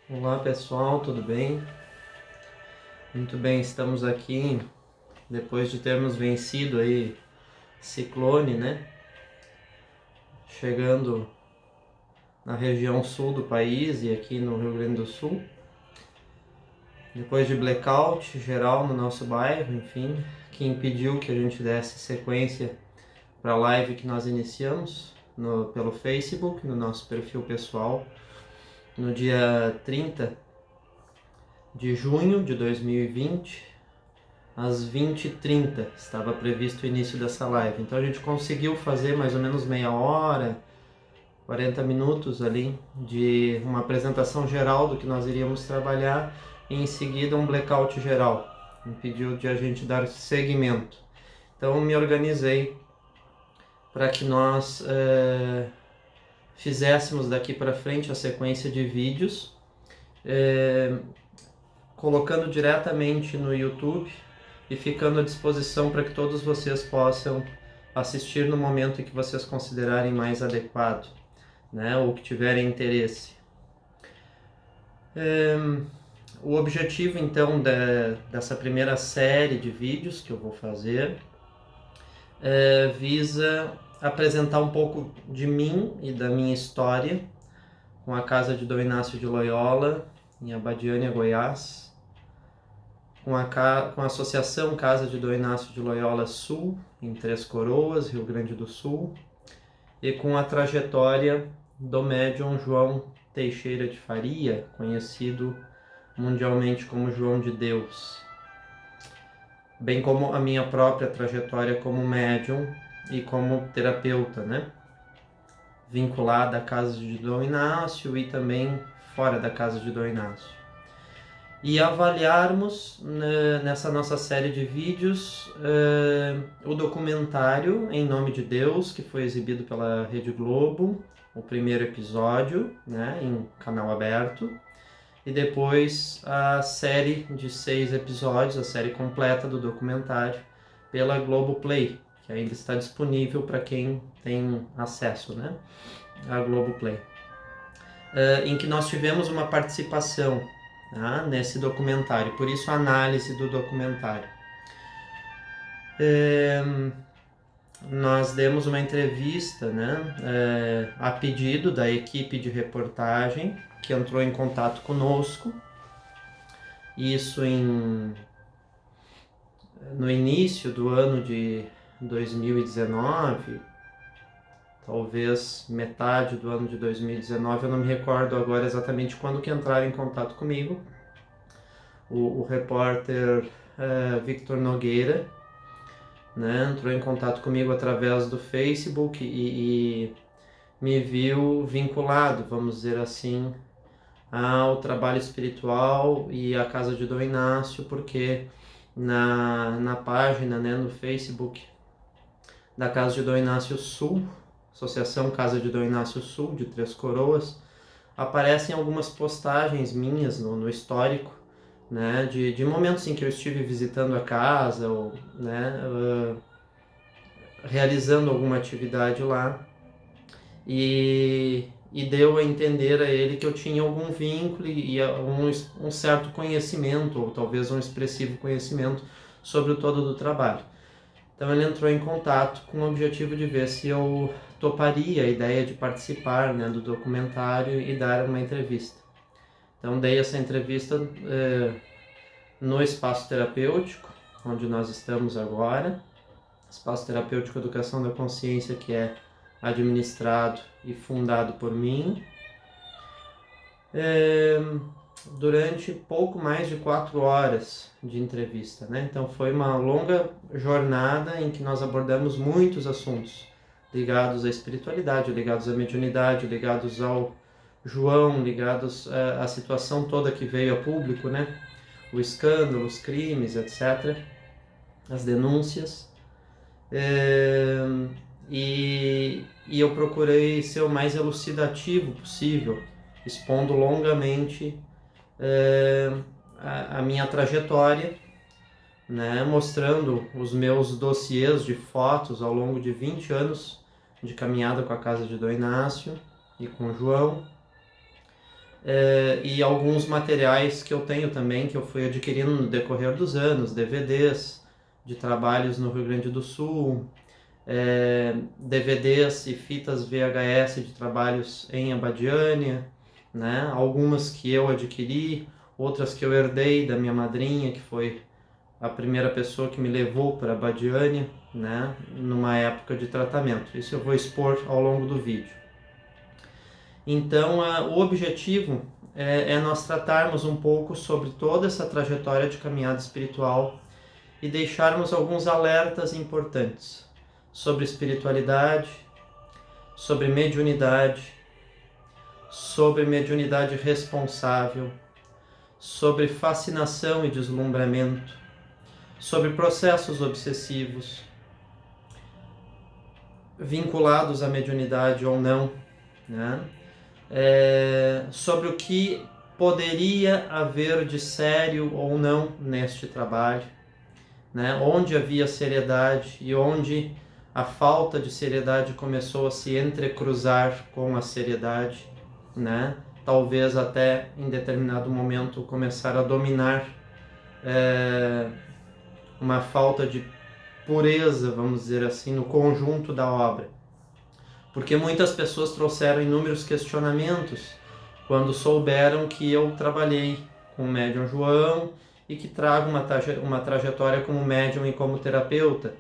Olá pessoal, tudo bem? Muito bem, estamos aqui depois de termos vencido aí ciclone, né? Chegando na região sul do país e aqui no Rio Grande do Sul. Depois de blackout geral no nosso bairro, enfim, que impediu que a gente desse sequência para a live que nós iniciamos pelo Facebook, no nosso perfil pessoal, no dia 30 de junho de 2020. Às 20h30 estava previsto o início dessa live. Então a gente conseguiu fazer mais ou menos meia hora, 40 minutos ali de uma apresentação geral do que nós iríamos trabalhar e em seguida um blackout geral. Impediu de a gente dar seguimento. Então me organizei para que nós fizéssemos daqui para frente a sequência de vídeos, colocando diretamente no YouTube e ficando à disposição para que todos vocês possam assistir no momento em que vocês considerarem mais adequado, né, ou que tiverem interesse. O objetivo então dessa primeira série de vídeos que eu vou fazer visa apresentar um pouco de mim e da minha história com a casa de Dom Inácio de Loyola em Abadiânia, Goiás, com a Associação Casa de Dom Inácio de Loyola Sul, em Três Coroas, Rio Grande do Sul, e com a trajetória do médium João Teixeira de Faria, conhecido mundialmente como João de Deus, bem como a minha própria trajetória como médium e como terapeuta, né? Vinculada à Casa de Dom Inácio e também fora da Casa de Dom Inácio. E avaliarmos nessa nossa série de vídeos o documentário Em Nome de Deus, que foi exibido pela Rede Globo, o primeiro episódio, né, em canal aberto, e depois a série de 6 episódios, a série completa do documentário, pela Globoplay, que ainda está disponível para quem tem acesso, né, à Globoplay, em que nós tivemos uma participação nesse documentário, por isso a análise do documentário. Nós demos uma entrevista, né, a pedido da equipe de reportagem que entrou em contato conosco, isso no início do ano de 2019, talvez metade do ano de 2019, eu não me recordo agora exatamente quando que entraram em contato comigo. O repórter Victor Nogueira, né, entrou em contato comigo através do Facebook e me viu vinculado, vamos dizer assim, ao trabalho espiritual e à Casa de Dom Inácio, porque na página, né, no Facebook da Casa de Dom Inácio Sul, Associação Casa de Dom Inácio Sul, de Três Coroas, aparecem algumas postagens minhas no histórico, né, de momentos em que eu estive visitando a casa, ou, né, realizando alguma atividade lá, e deu a entender a ele que eu tinha algum vínculo e um certo conhecimento, ou talvez um expressivo conhecimento sobre o todo do trabalho. Então ele entrou em contato com o objetivo de ver se eu toparia a ideia de participar, né, do documentário e dar uma entrevista. Então dei essa entrevista no Espaço Terapêutico, onde nós estamos agora, Espaço Terapêutico Educação da Consciência, que é administrado e fundado por mim, durante pouco mais de 4 horas de entrevista, né? Então foi uma longa jornada em que nós abordamos muitos assuntos ligados à espiritualidade, ligados à mediunidade, ligados ao João, ligados à situação toda que veio a público, né? O escândalo, os crimes, etc., as denúncias. E eu procurei ser o mais elucidativo possível, expondo longamente a minha trajetória, né, mostrando os meus dossiês de fotos ao longo de 20 anos de caminhada com a Casa de Dom Inácio e com o João, e alguns materiais que eu tenho também, que eu fui adquirindo no decorrer dos anos, DVDs de trabalhos no Rio Grande do Sul, DVDs e fitas VHS de trabalhos em Abadiânia, né? Algumas que eu adquiri, outras que eu herdei da minha madrinha, que foi a primeira pessoa que me levou para Abadiânia, né? Numa época de tratamento. Isso eu vou expor ao longo do vídeo. Então, o objetivo é nós tratarmos um pouco sobre toda essa trajetória de caminhada espiritual e deixarmos alguns alertas importantes sobre espiritualidade, sobre mediunidade responsável, sobre fascinação e deslumbramento, sobre processos obsessivos, vinculados à mediunidade ou não, né? Sobre o que poderia haver de sério ou não neste trabalho, né? Onde havia seriedade e onde a falta de seriedade começou a se entrecruzar com a seriedade, né? Talvez até em determinado momento começar a dominar uma falta de pureza, vamos dizer assim, no conjunto da obra. Porque muitas pessoas trouxeram inúmeros questionamentos quando souberam que eu trabalhei com o médium João e que trago uma trajetória como médium e como terapeuta.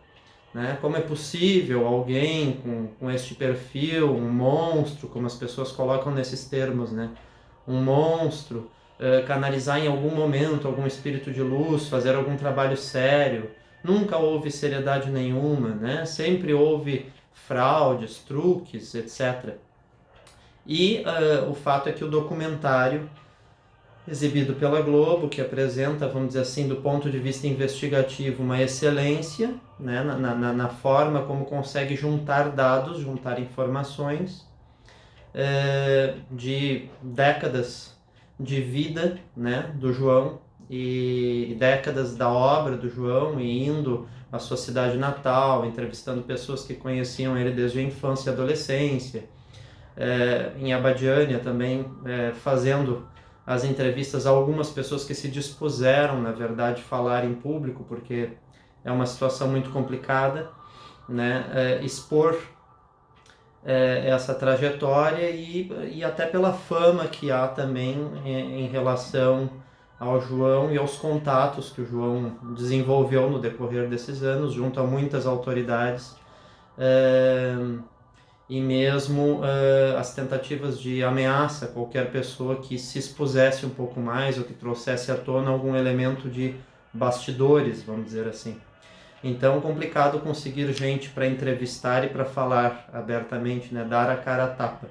Né? Como é possível alguém com este perfil, um monstro, como as pessoas colocam nesses termos, né? Um monstro, canalizar em algum momento algum espírito de luz, fazer algum trabalho sério? Nunca houve seriedade nenhuma, né? Sempre houve fraudes, truques, etc. E o fato é que o documentário exibido pela Globo, que apresenta, vamos dizer assim, do ponto de vista investigativo, uma excelência, né, na forma como consegue juntar dados, juntar informações de décadas de vida, né, do João e décadas da obra do João, e indo à sua cidade natal, entrevistando pessoas que conheciam ele desde a infância e adolescência, em Abadiânia também, fazendo as entrevistas a algumas pessoas que se dispuseram, na verdade, a falar em público, porque é uma situação muito complicada, né? Expor essa trajetória e até pela fama que há também em relação ao João e aos contatos que o João desenvolveu no decorrer desses anos, junto a muitas autoridades, e mesmo as tentativas de ameaça a qualquer pessoa que se expusesse um pouco mais ou que trouxesse à tona algum elemento de bastidores, vamos dizer assim. Então, complicado conseguir gente para entrevistar e para falar abertamente, né? Dar a cara a tapa,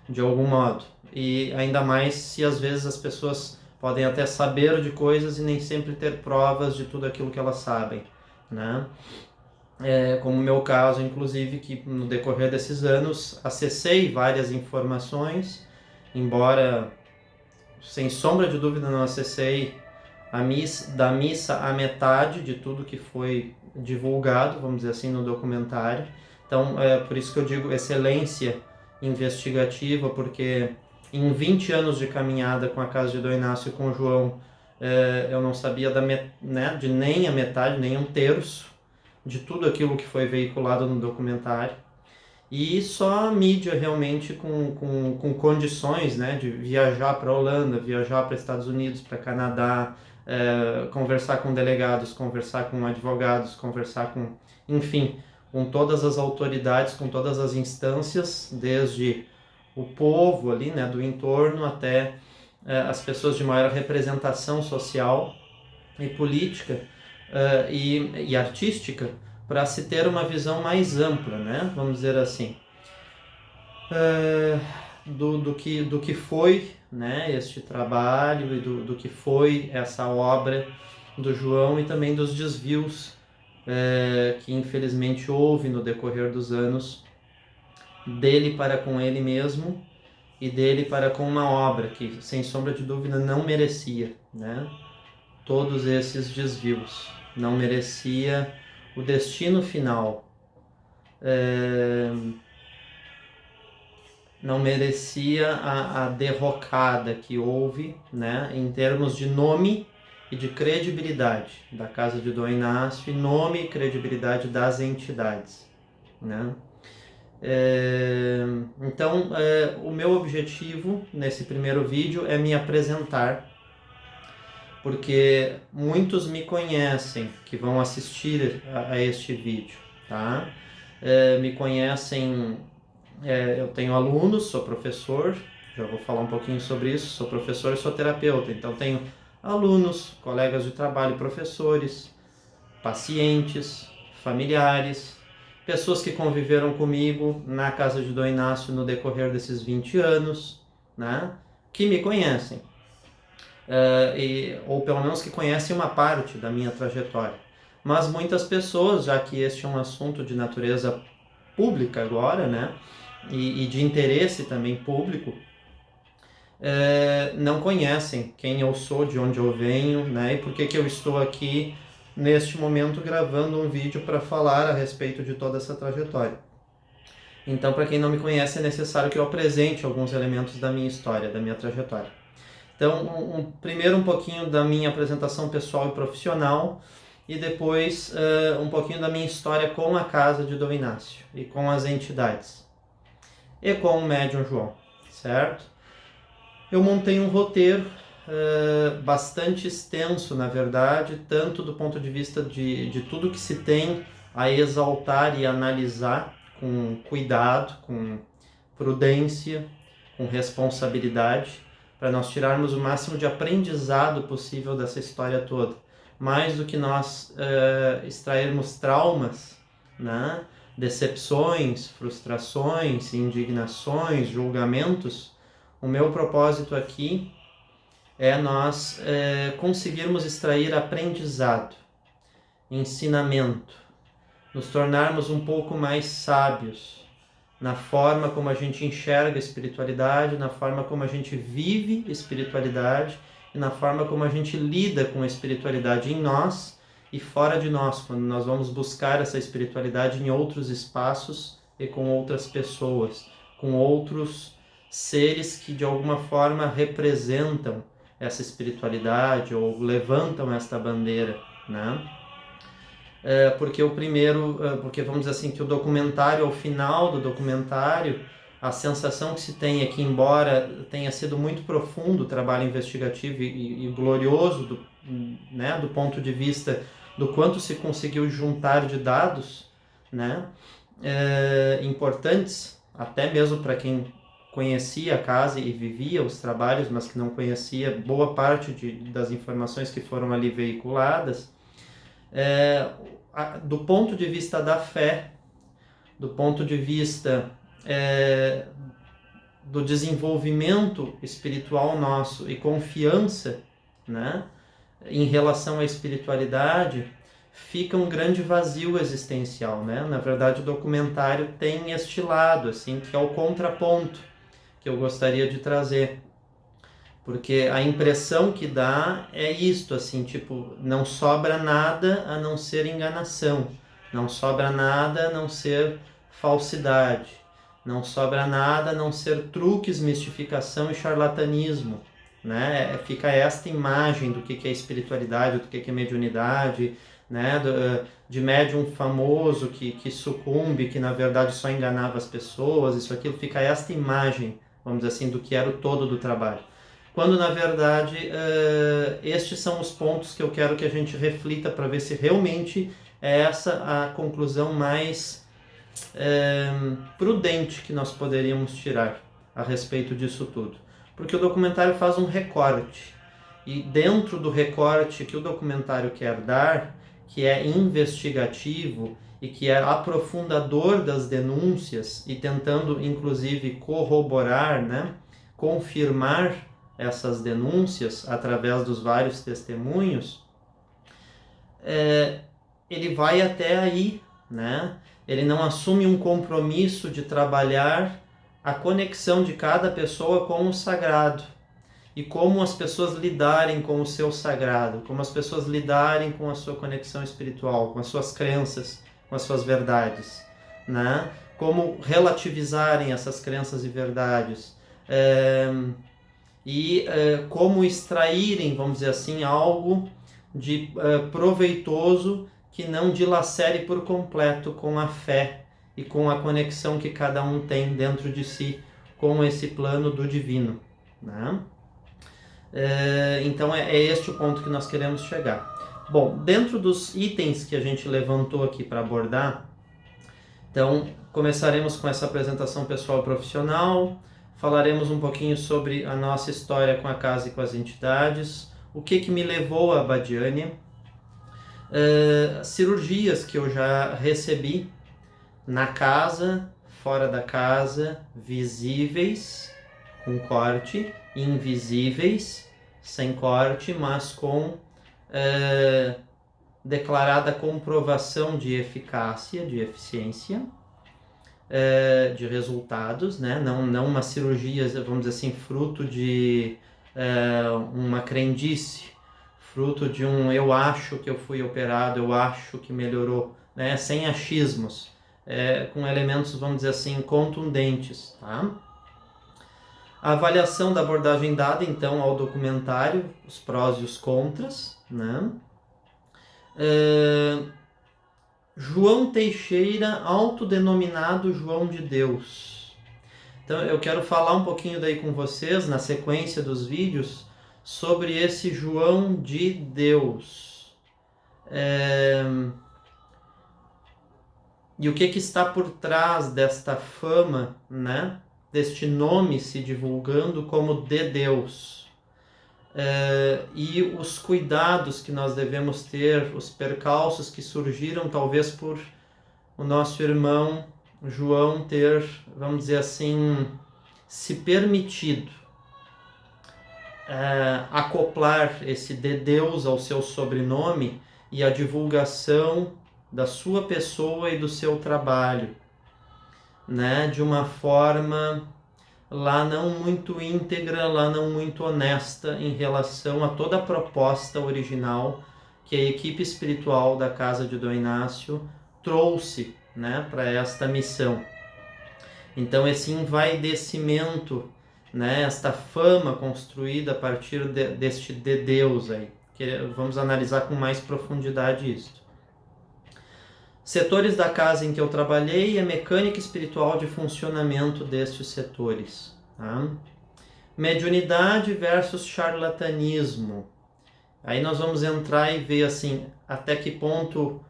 de algum modo. E ainda mais se às vezes as pessoas podem até saber de coisas e nem sempre ter provas de tudo aquilo que elas sabem, né? Como o meu caso, inclusive, que no decorrer desses anos acessei várias informações, embora sem sombra de dúvida não acessei da missa à metade de tudo que foi divulgado, vamos dizer assim, no documentário. Então, por isso que eu digo excelência investigativa, porque em 20 anos de caminhada com a Casa de Dom Inácio e com o João, eu não sabia de nem a metade, nem um terço de tudo aquilo que foi veiculado no documentário. E só a mídia realmente com condições, né, de viajar para a Holanda, viajar para Estados Unidos, para Canadá, conversar com delegados, conversar com advogados, conversar com, enfim, com todas as autoridades, com todas as instâncias, desde o povo ali, né, do entorno até as pessoas de maior representação social e política e artística, para se ter uma visão mais ampla, né? Vamos dizer assim, do que foi, né, este trabalho e do que foi essa obra do João, e também dos desvios que infelizmente houve no decorrer dos anos, dele para com ele mesmo e dele para com uma obra que, sem sombra de dúvida, não merecia, né? Todos esses desvios, não merecia o destino final. não merecia a derrocada que houve, né, em termos de nome e de credibilidade da Casa de Dom Inácio, e nome e credibilidade das entidades, né? Então, o meu objetivo nesse primeiro vídeo é me apresentar, porque muitos me conhecem que vão assistir a este vídeo, tá? Me conhecem, eu tenho alunos, sou professor, já vou falar um pouquinho sobre isso, sou professor e sou terapeuta, então tenho alunos, colegas de trabalho, professores, pacientes, familiares, pessoas que conviveram comigo na casa de Dom Inácio no decorrer desses 20 anos, né, que me conhecem, ou pelo menos que conhecem uma parte da minha trajetória. Mas muitas pessoas, já que este é um assunto de natureza pública agora, né, e de interesse também público, não conhecem quem eu sou, de onde eu venho, né, e por que eu estou aqui neste momento gravando um vídeo para falar a respeito de toda essa trajetória. Então, para quem não me conhece, é necessário que eu apresente alguns elementos da minha história, da minha trajetória. Então, primeiro um pouquinho da minha apresentação pessoal e profissional, e depois um pouquinho da minha história com a casa de Dom Inácio, e com as entidades, e com o médium João, certo? Eu montei um roteiro bastante extenso, na verdade, tanto do ponto de vista de tudo que se tem a exaltar e analisar com cuidado, com prudência, com responsabilidade, para nós tirarmos o máximo de aprendizado possível dessa história toda. Mais do que nós extrairmos traumas, né, decepções, frustrações, indignações, julgamentos, o meu propósito aqui é nós conseguirmos extrair aprendizado, ensinamento, nos tornarmos um pouco mais sábios na forma como a gente enxerga a espiritualidade, na forma como a gente vive espiritualidade e na forma como a gente lida com a espiritualidade em nós e fora de nós, quando nós vamos buscar essa espiritualidade em outros espaços e com outras pessoas, com outros seres que de alguma forma representam essa espiritualidade ou levantam esta bandeira, né? Porque porque vamos dizer assim, que o documentário, ao final do documentário, a sensação que se tem é que, embora tenha sido muito profundo o trabalho investigativo e glorioso né, do ponto de vista do quanto se conseguiu juntar de dados, né, importantes, até mesmo para quem conhecia a casa e vivia os trabalhos, mas que não conhecia boa parte das informações que foram ali veiculadas, do ponto de vista da fé, do ponto de vista do desenvolvimento espiritual nosso e confiança, né, em relação à espiritualidade, fica um grande vazio existencial, né? Na verdade, o documentário tem este lado, assim, que é o contraponto que eu gostaria de trazer, porque a impressão que dá é isto, assim, tipo, não sobra nada a não ser enganação, não sobra nada a não ser falsidade, não sobra nada a não ser truques, mistificação e charlatanismo, né? Fica esta imagem do que é espiritualidade, do que é mediunidade, né? De médium famoso que sucumbe, que na verdade só enganava as pessoas, isso aquilo, fica esta imagem, vamos dizer assim, do que era o todo do trabalho. Quando na verdade estes são os pontos que eu quero que a gente reflita para ver se realmente é essa a conclusão mais prudente que nós poderíamos tirar a respeito disso tudo. Porque o documentário faz um recorte, e dentro do recorte que o documentário quer dar, que é investigativo e que é aprofundador das denúncias e tentando inclusive corroborar, né, confirmar essas denúncias através dos vários testemunhos, ele vai até aí, né? Ele não assume um compromisso de trabalhar a conexão de cada pessoa com o sagrado e como as pessoas lidarem com o seu sagrado, como as pessoas lidarem com a sua conexão espiritual, com as suas crenças, com as suas verdades, né? como relativizarem essas crenças e verdades, como extraírem, vamos dizer assim, algo de proveitoso que não dilacere por completo com a fé e com a conexão que cada um tem dentro de si com esse plano do divino, né? Então é este o ponto que nós queremos chegar. Bom, dentro dos itens que a gente levantou aqui para abordar, então começaremos com essa apresentação pessoal e profissional, falaremos um pouquinho sobre a nossa história com a casa e com as entidades, o que me levou à Badiânia, cirurgias que eu já recebi na casa, fora da casa, visíveis, com corte, invisíveis, sem corte, mas com declarada comprovação de eficácia, de eficiência, de resultados, né? Não uma cirurgia, vamos dizer assim, fruto de uma crendice, fruto de eu acho que eu fui operado, eu acho que melhorou, né? Sem achismos, com elementos, vamos dizer assim, contundentes, tá? A avaliação da abordagem dada, então, ao documentário, os prós e os contras, né? João Teixeira, autodenominado João de Deus. Então, eu quero falar um pouquinho daí com vocês, na sequência dos vídeos, sobre esse João de Deus. E o que está por trás desta fama, né? Deste nome se divulgando como de Deus. E os cuidados que nós devemos ter, os percalços que surgiram talvez por o nosso irmão João ter, vamos dizer assim, se permitido acoplar esse de Deus ao seu sobrenome e a divulgação da sua pessoa e do seu trabalho, né, de uma forma lá não muito íntegra, lá não muito honesta em relação a toda a proposta original que a equipe espiritual da Casa de Dom Inácio trouxe, né, para esta missão. Então esse envaidecimento, né, esta fama construída a partir deste de Deus aí, que vamos analisar com mais profundidade isso. Setores da casa em que eu trabalhei e a mecânica espiritual de funcionamento destes setores. Tá? Mediunidade versus charlatanismo. Aí nós vamos entrar e ver assim, até que ponto,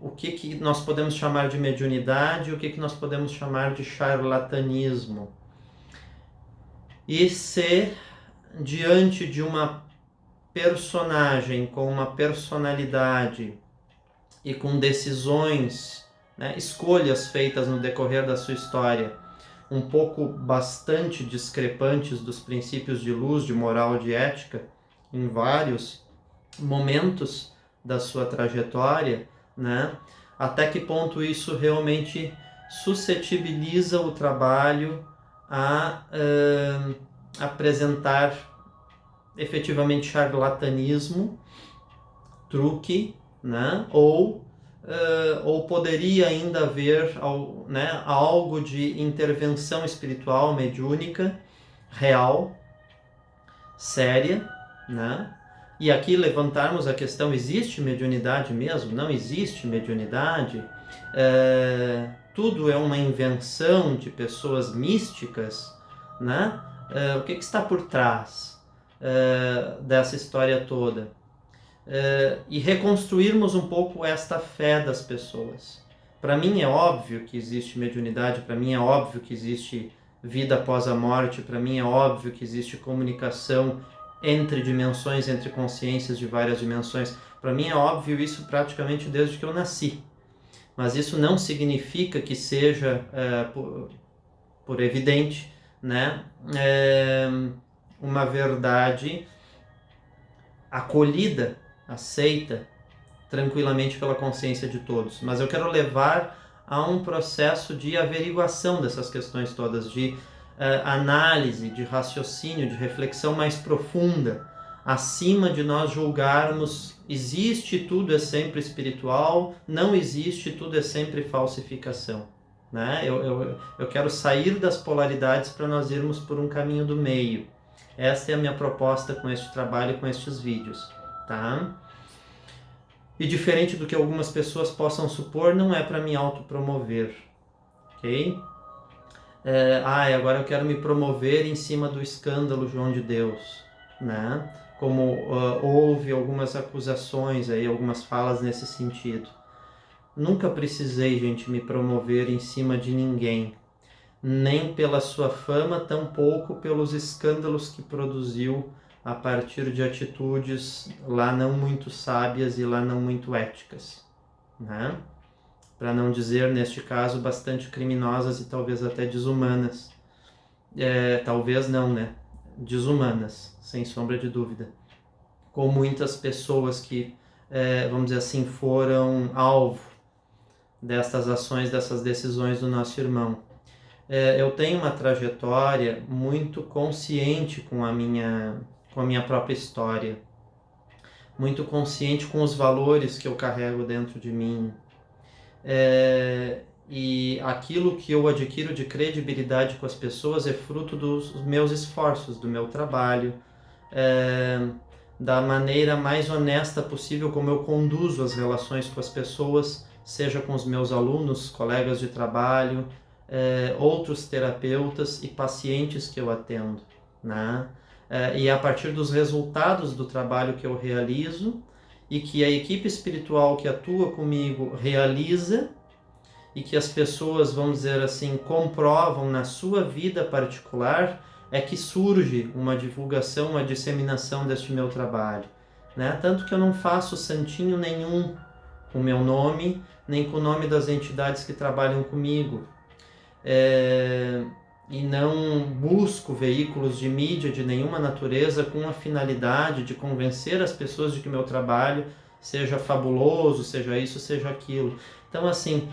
o que nós podemos chamar de mediunidade e o que nós podemos chamar de charlatanismo. E se, diante de uma personagem com uma personalidade e com decisões, né, escolhas feitas no decorrer da sua história, um pouco bastante discrepantes dos princípios de luz, de moral, de ética, em vários momentos da sua trajetória, né, até que ponto isso realmente suscetibiliza o trabalho a apresentar efetivamente charlatanismo, truque, né? Ou poderia ainda haver, né, algo de intervenção espiritual, mediúnica, real, séria, né? E aqui levantarmos a questão, existe mediunidade mesmo? Não existe mediunidade? Tudo é uma invenção de pessoas místicas, né? O que está por trás dessa história toda? E reconstruirmos um pouco esta fé das pessoas. Para mim é óbvio que existe mediunidade, para mim é óbvio que existe vida após a morte, para mim é óbvio que existe comunicação entre dimensões, entre consciências de várias dimensões. Para mim é óbvio isso praticamente desde que eu nasci. Mas isso não significa que seja, por evidente, né, uma verdade acolhida, aceita tranquilamente pela consciência de todos. Mas eu quero levar a um processo de averiguação dessas questões todas, de análise, de raciocínio, de reflexão mais profunda, acima de nós julgarmos existe, tudo é sempre espiritual, não existe, tudo é sempre falsificação. né? Eu quero sair das polaridades para nós irmos por um caminho do meio. Essa é a minha proposta com este trabalho e com estes vídeos, tá? E diferente do que algumas pessoas possam supor, não é para me autopromover, ok? Agora eu quero me promover em cima do escândalo João de Deus, né? Como houve algumas acusações aí, algumas falas nesse sentido. Nunca precisei, gente, me promover em cima de ninguém, nem pela sua fama, tampouco pelos escândalos que produziu a partir de atitudes lá não muito sábias e lá não muito éticas, né? Para não dizer, neste caso, bastante criminosas e talvez até desumanas. Talvez não, né? Desumanas, sem sombra de dúvida. Com muitas pessoas que, vamos dizer assim, foram alvo destas ações, dessas decisões do nosso irmão. Eu tenho uma trajetória muito consciente com a minha própria história, muito consciente com os valores que eu carrego dentro de mim. E aquilo que eu adquiro de credibilidade com as pessoas é fruto dos meus esforços, do meu trabalho, da maneira mais honesta possível como eu conduzo as relações com as pessoas, seja com os meus alunos, colegas de trabalho, outros terapeutas e pacientes que eu atendo, né? E a partir dos resultados do trabalho que eu realizo e que a equipe espiritual que atua comigo realiza e que as pessoas, vamos dizer assim, comprovam na sua vida particular, é que surge uma divulgação, uma disseminação deste meu trabalho, né? Tanto que eu não faço santinho nenhum com o meu nome, nem com o nome das entidades que trabalham comigo. E não busco veículos de mídia de nenhuma natureza com a finalidade de convencer as pessoas de que meu trabalho seja fabuloso, seja isso, seja aquilo. Então, assim,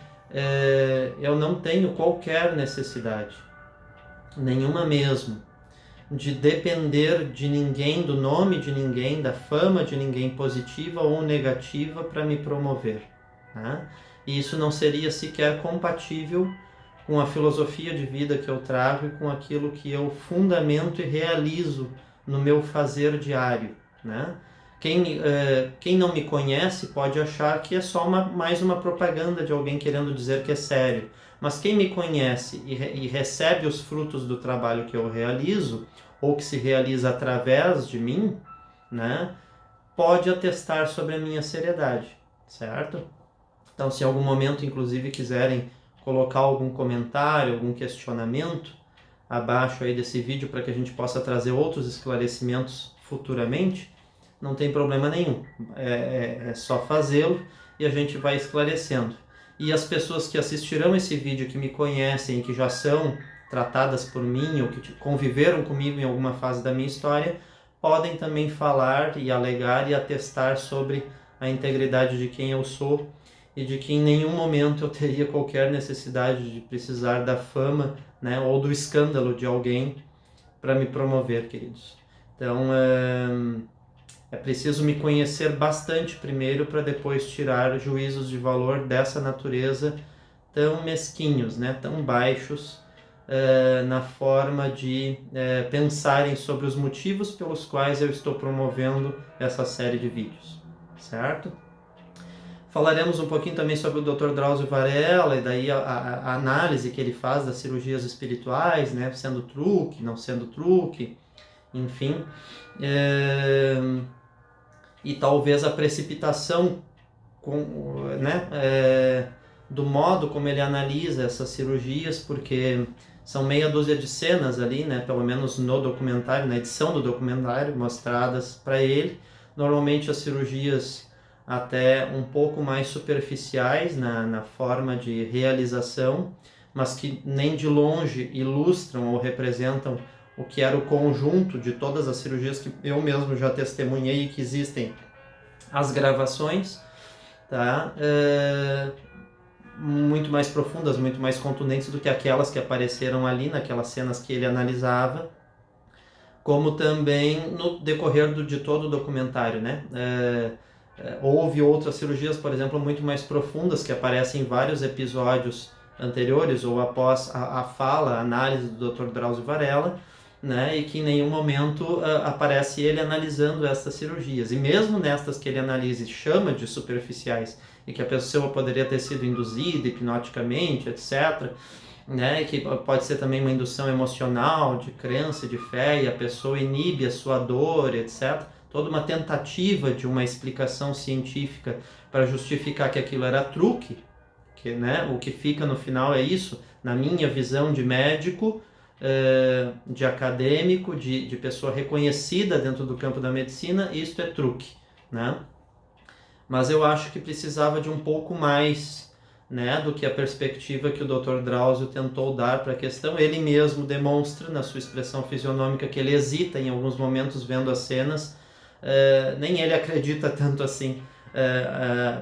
eu não tenho qualquer necessidade, nenhuma mesmo, de depender de ninguém, do nome de ninguém, da fama de ninguém, positiva ou negativa, para me promover, né? E isso não seria sequer compatível com a filosofia de vida que eu trago e com aquilo que eu fundamento e realizo no meu fazer diário, né? Quem não me conhece pode achar que é só mais uma propaganda de alguém querendo dizer que é sério. Mas quem me conhece e recebe os frutos do trabalho que eu realizo, ou que se realiza através de mim, né, pode atestar sobre a minha seriedade, certo? Então, se em algum momento, inclusive, quiserem colocar algum comentário, algum questionamento abaixo aí desse vídeo para que a gente possa trazer outros esclarecimentos futuramente, não tem problema nenhum. É só fazê-lo e a gente vai esclarecendo. E as pessoas que assistirão esse vídeo, que me conhecem, que já são tratadas por mim ou que conviveram comigo em alguma fase da minha história, podem também falar e alegar e atestar sobre a integridade de quem eu sou e de que em nenhum momento eu teria qualquer necessidade de precisar da fama, né, ou do escândalo de alguém para me promover, queridos. Então, é preciso me conhecer bastante primeiro para depois tirar juízos de valor dessa natureza tão mesquinhos, né, tão baixos, na forma de pensarem sobre os motivos pelos quais eu estou promovendo essa série de vídeos, certo? Falaremos um pouquinho também sobre o Dr. Drauzio Varela e daí a análise que ele faz das cirurgias espirituais, né, sendo truque, não sendo truque, enfim. E talvez a precipitação do modo como ele analisa essas cirurgias, porque são meia dúzia de cenas ali, né, pelo menos no documentário, na edição do documentário, mostradas para ele. Normalmente as cirurgias até um pouco mais superficiais na forma de realização, mas que nem de longe ilustram ou representam o que era o conjunto de todas as cirurgias que eu mesmo já testemunhei e que existem as gravações, tá? Muito mais profundas, muito mais contundentes do que aquelas que apareceram ali naquelas cenas que ele analisava, como também no decorrer de todo o documentário, né? Houve outras cirurgias, por exemplo, muito mais profundas, que aparecem em vários episódios anteriores ou após a fala, a análise do Dr. Drauzio Varella, né, e que em nenhum momento aparece ele analisando estas cirurgias. E mesmo nestas que ele analisa e chama de superficiais, e que a pessoa poderia ter sido induzida hipnoticamente, etc., né, que pode ser também uma indução emocional, de crença, de fé, e a pessoa inibe a sua dor, etc., toda uma tentativa de uma explicação científica para justificar que aquilo era truque, que, né, o que fica no final é isso, na minha visão de médico, de acadêmico, de pessoa reconhecida dentro do campo da medicina, isto é truque, né? Mas eu acho que precisava de um pouco mais, né, do que a perspectiva que o Dr. Drauzio tentou dar para a questão. Ele mesmo demonstra na sua expressão fisionômica que ele hesita em alguns momentos vendo as cenas, nem ele acredita tanto assim,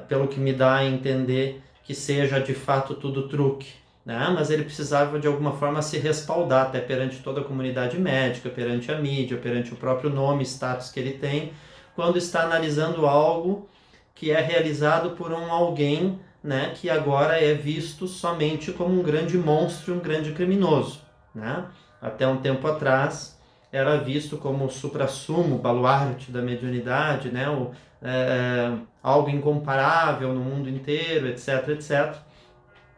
pelo que me dá a entender que seja de fato tudo truque, né? Mas ele precisava de alguma forma se respaldar até perante toda a comunidade médica, perante a mídia, perante o próprio nome, status que ele tem, quando está analisando algo que é realizado por alguém, né, que agora é visto somente como um grande monstro, um grande criminoso, né? Até um tempo atrás era visto como o suprassumo, baluarte da mediunidade, né? Algo incomparável no mundo inteiro, etc, etc.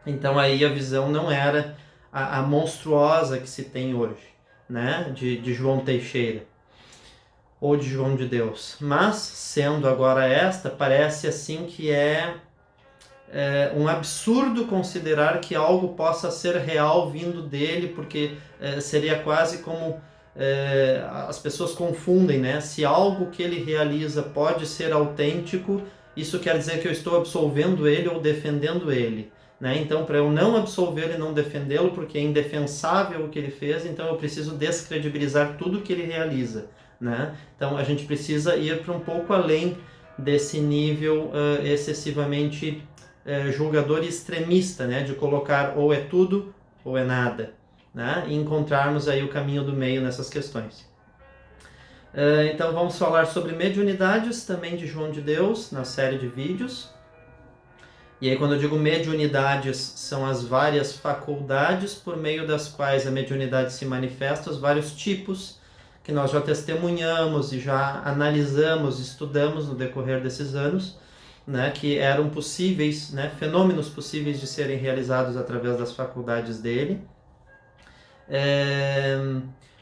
Então aí a visão não era a monstruosa que se tem hoje, né, de João Teixeira ou de João de Deus. Mas, sendo agora esta, parece assim que é um absurdo considerar que algo possa ser real vindo dele, porque seria quase como as pessoas confundem, né? Se algo que ele realiza pode ser autêntico, isso quer dizer que eu estou absolvendo ele ou defendendo ele, né? Então, para eu não absolver e não defendê-lo, porque é indefensável o que ele fez, então eu preciso descredibilizar tudo que ele realiza, né? Então, a gente precisa ir para um pouco além desse nível excessivamente julgador e extremista, né? De colocar ou é tudo ou é nada, né? E encontrarmos aí o caminho do meio nessas questões. Então vamos falar sobre mediunidades também de João de Deus na série de vídeos. E aí quando eu digo mediunidades, são as várias faculdades por meio das quais a mediunidade se manifesta, os vários tipos que nós já testemunhamos e já analisamos, estudamos no decorrer desses anos, né, que eram possíveis, né, fenômenos possíveis de serem realizados através das faculdades dele.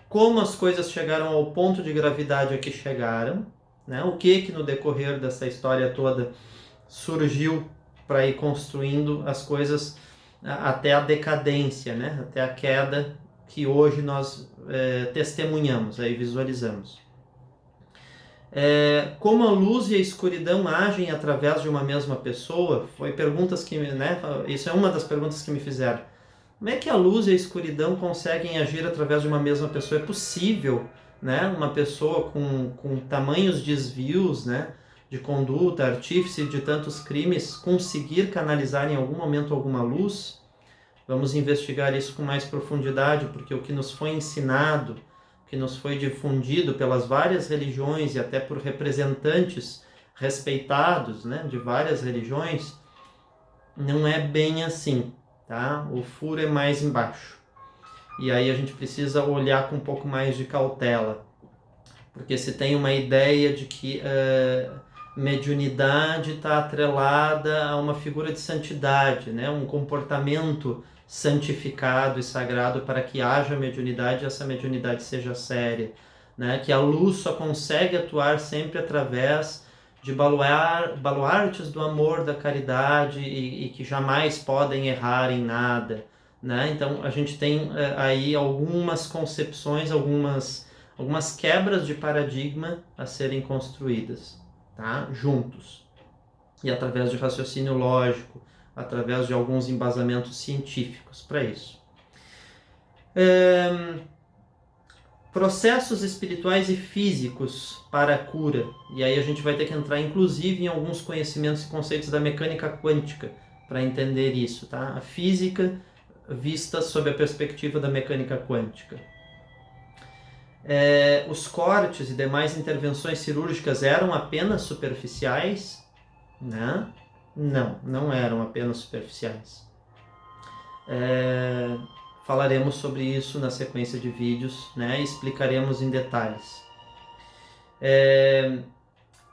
Como as coisas chegaram ao ponto de gravidade a que chegaram, né, o que no decorrer dessa história toda surgiu para ir construindo as coisas até a decadência, né, até a queda que hoje nós testemunhamos, aí visualizamos. Como a luz e a escuridão agem através de uma mesma pessoa, foi perguntas que, né, isso é uma das perguntas que me fizeram. Como é que a luz e a escuridão conseguem agir através de uma mesma pessoa? É possível, né, uma pessoa com tamanhos desvios, né, de conduta, artífice de tantos crimes, conseguir canalizar em algum momento alguma luz? Vamos investigar isso com mais profundidade, porque o que nos foi ensinado, o que nos foi difundido pelas várias religiões e até por representantes respeitados, né, de várias religiões, não é bem assim, tá? O furo é mais embaixo. E aí a gente precisa olhar com um pouco mais de cautela, porque se tem uma ideia de que mediunidade está atrelada a uma figura de santidade, né? Um comportamento santificado e sagrado para que haja mediunidade e essa mediunidade seja séria, né? Que a luz só consegue atuar sempre através de baluartes do amor, da caridade e que jamais podem errar em nada, né? Então a gente tem aí algumas concepções, algumas quebras de paradigma a serem construídas, tá? Juntos. E através de raciocínio lógico, através de alguns embasamentos científicos para isso. Processos espirituais e físicos para a cura. E aí a gente vai ter que entrar inclusive em alguns conhecimentos e conceitos da mecânica quântica para entender isso, tá? A física vista sob a perspectiva da mecânica quântica. Os cortes e demais intervenções cirúrgicas eram apenas superficiais, né? Não eram apenas superficiais. Falaremos sobre isso na sequência de vídeos, né? E explicaremos em detalhes.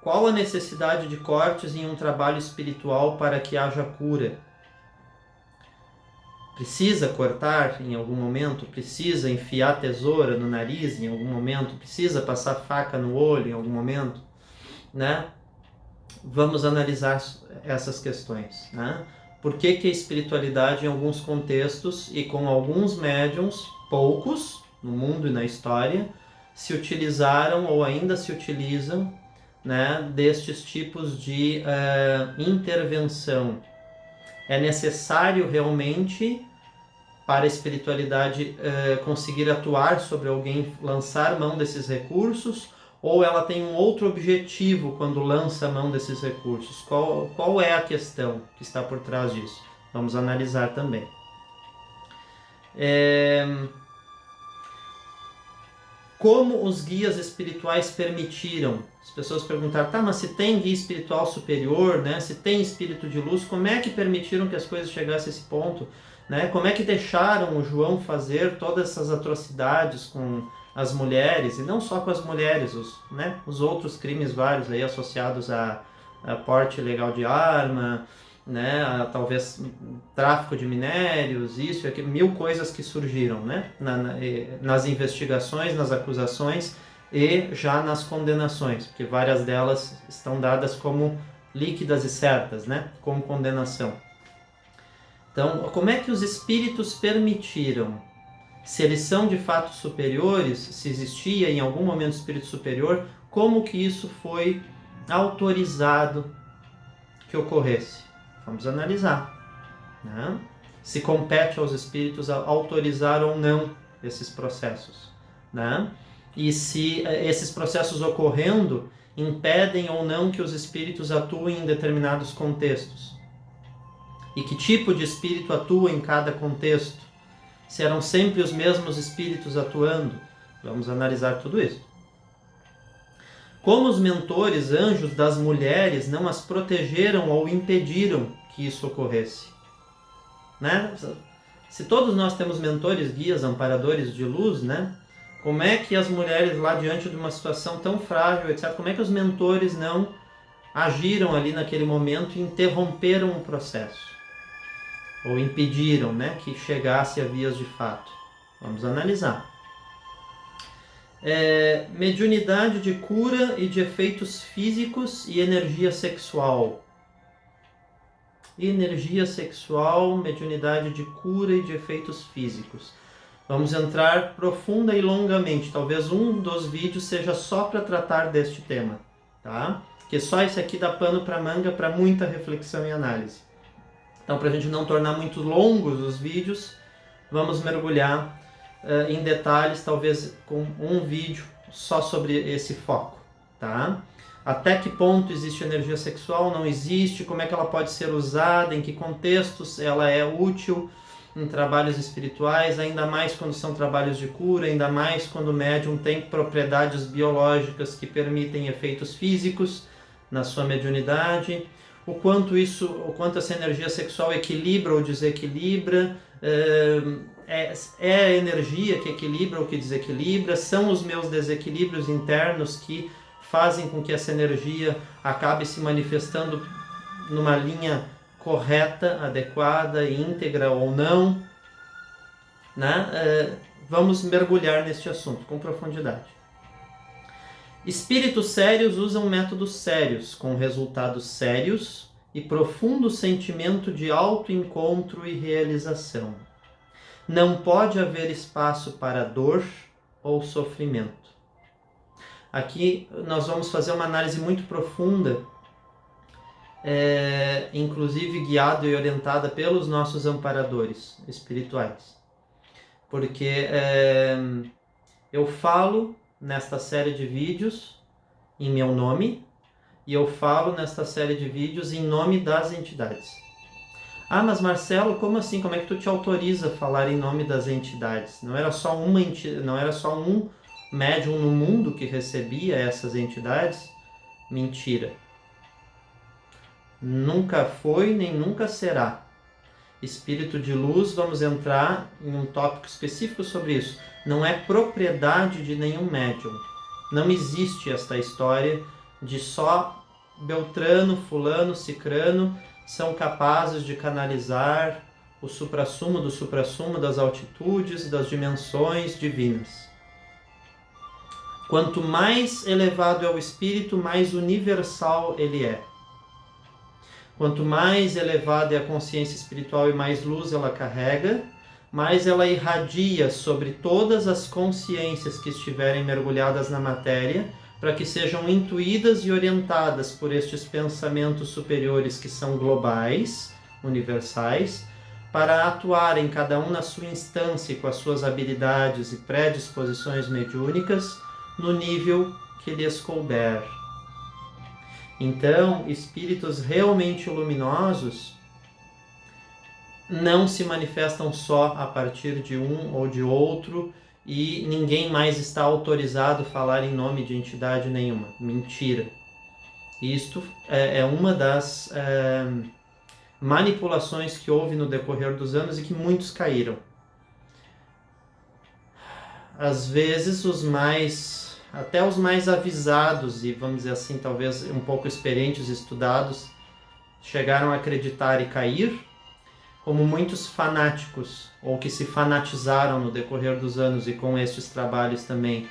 Qual a necessidade de cortes em um trabalho espiritual para que haja cura? Precisa cortar em algum momento? Precisa enfiar tesoura no nariz em algum momento? Precisa passar faca no olho em algum momento? Né? Vamos analisar essas questões, né? Por que que a espiritualidade, em alguns contextos e com alguns médiums, poucos no mundo e na história, se utilizaram ou ainda se utilizam, né, destes tipos de intervenção? É necessário realmente para a espiritualidade conseguir atuar sobre alguém, lançar mão desses recursos, ou ela tem um outro objetivo quando lança mão desses recursos? Qual é a questão que está por trás disso? Vamos analisar também. Como os guias espirituais permitiram? As pessoas perguntaram, tá, mas se tem guia espiritual superior, né? Se tem espírito de luz, como é que permitiram que as coisas chegassem a esse ponto? Né? Como é que deixaram o João fazer todas essas atrocidades com as mulheres, e não só com as mulheres, os outros crimes vários aí associados a porte ilegal de arma, né, talvez tráfico de minérios, isso e aquilo, mil coisas que surgiram, né, nas investigações, nas acusações e já nas condenações, porque várias delas estão dadas como líquidas e certas, né, como condenação. Então, como é que os espíritos permitiram? Se eles são de fato superiores, se existia em algum momento espírito superior, como que isso foi autorizado que ocorresse? Vamos analisar, né? Se compete aos espíritos autorizar ou não esses processos, né? E se esses processos ocorrendo impedem ou não que os espíritos atuem em determinados contextos. E que tipo de espírito atua em cada contexto? Se eram sempre os mesmos espíritos atuando? Vamos analisar tudo isso. Como os mentores, anjos das mulheres, não as protegeram ou impediram que isso ocorresse? Né? Se todos nós temos mentores, guias, amparadores de luz, né? Como é que as mulheres lá diante de uma situação tão frágil, etc., como é que os mentores não agiram ali naquele momento e interromperam o processo? Ou impediram, né, que chegasse a vias de fato? Vamos analisar. Mediunidade de cura e de efeitos físicos e energia sexual. Energia sexual, mediunidade de cura e de efeitos físicos. Vamos entrar profunda e longamente. Talvez um dos vídeos seja só para tratar deste tema, tá? Porque só esse aqui dá pano para manga para muita reflexão e análise. Então, para a gente não tornar muito longos os vídeos, vamos mergulhar em detalhes, talvez com um vídeo só sobre esse foco, tá? Até que ponto existe energia sexual, não existe, como é que ela pode ser usada, em que contextos ela é útil em trabalhos espirituais, ainda mais quando são trabalhos de cura, ainda mais quando o médium tem propriedades biológicas que permitem efeitos físicos na sua mediunidade, o quanto essa energia sexual equilibra ou desequilibra, é a energia que equilibra ou que desequilibra, são os meus desequilíbrios internos que fazem com que essa energia acabe se manifestando numa linha correta, adequada, íntegra ou não, né? Vamos mergulhar neste assunto com profundidade. Espíritos sérios usam métodos sérios, com resultados sérios e profundo sentimento de autoencontro e realização. Não pode haver espaço para dor ou sofrimento. Aqui nós vamos fazer uma análise muito profunda, inclusive guiada e orientada pelos nossos amparadores espirituais. Porque eu falo nesta série de vídeos em meu nome e eu falo nesta série de vídeos em nome das entidades. Ah, mas Marcelo, como assim? Como é que tu te autoriza a falar em nome das entidades? Não era só um médium no mundo que recebia essas entidades? Mentira. Nunca foi nem nunca será. Espírito de luz, vamos entrar em um tópico específico sobre isso. Não é propriedade de nenhum médium. Não existe esta história de só Beltrano, Fulano, Cicrano são capazes de canalizar o suprassumo do suprassumo das altitudes, das dimensões divinas. Quanto mais elevado é o espírito, mais universal ele é. Quanto mais elevada é a consciência espiritual e mais luz ela carrega, mais ela irradia sobre todas as consciências que estiverem mergulhadas na matéria, para que sejam intuídas e orientadas por estes pensamentos superiores que são globais, universais, para atuarem cada um na sua instância com as suas habilidades e predisposições mediúnicas no nível que lhes couber. Então, espíritos realmente luminosos não se manifestam só a partir de um ou de outro e ninguém mais está autorizado a falar em nome de entidade nenhuma. Mentira. Isto é uma das manipulações que houve no decorrer dos anos e que muitos caíram. Às vezes até os mais avisados e, vamos dizer assim, talvez um pouco experientes, estudados, chegaram a acreditar e cair, como muitos fanáticos, ou que se fanatizaram no decorrer dos anos e com estes trabalhos também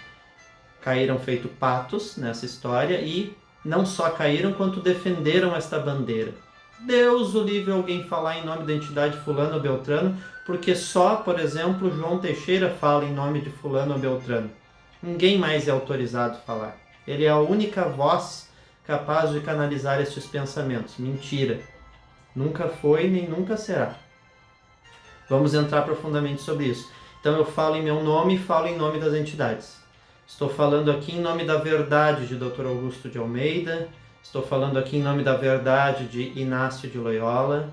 caíram feito patos nessa história e não só caíram, quanto defenderam esta bandeira. Deus o livre alguém falar em nome da entidade fulano ou beltrano, porque só, por exemplo, João Teixeira fala em nome de fulano ou beltrano. Ninguém mais é autorizado a falar. Ele é a única voz capaz de canalizar estes pensamentos. Mentira. Nunca foi nem nunca será. Vamos entrar profundamente sobre isso. Então eu falo em meu nome e falo em nome das entidades. Estou falando aqui em nome da verdade de Dr. Augusto de Almeida. Estou falando aqui em nome da verdade de Inácio de Loyola.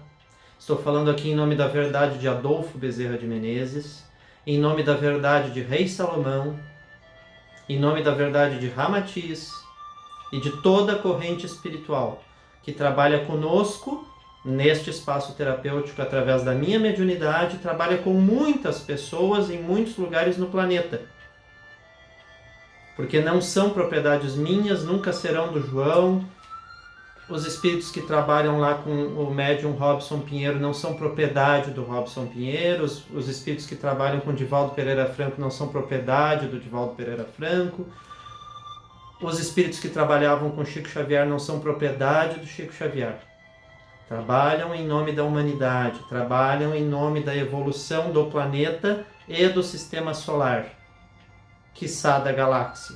Estou falando aqui em nome da verdade de Adolfo Bezerra de Menezes. Em nome da verdade de Rei Salomão. Em nome da verdade de Ramatiz. E de toda a corrente espiritual que trabalha conosco neste espaço terapêutico através da minha mediunidade, trabalha com muitas pessoas em muitos lugares no planeta. Porque não são propriedades minhas, nunca serão do João. Os espíritos que trabalham lá com o médium Robson Pinheiro não são propriedade do Robson Pinheiro. Os espíritos que trabalham com Divaldo Pereira Franco não são propriedade do Divaldo Pereira Franco. Os espíritos que trabalhavam com Chico Xavier não são propriedade do Chico Xavier. Trabalham em nome da humanidade, trabalham em nome da evolução do planeta e do sistema solar, quiçá da galáxia,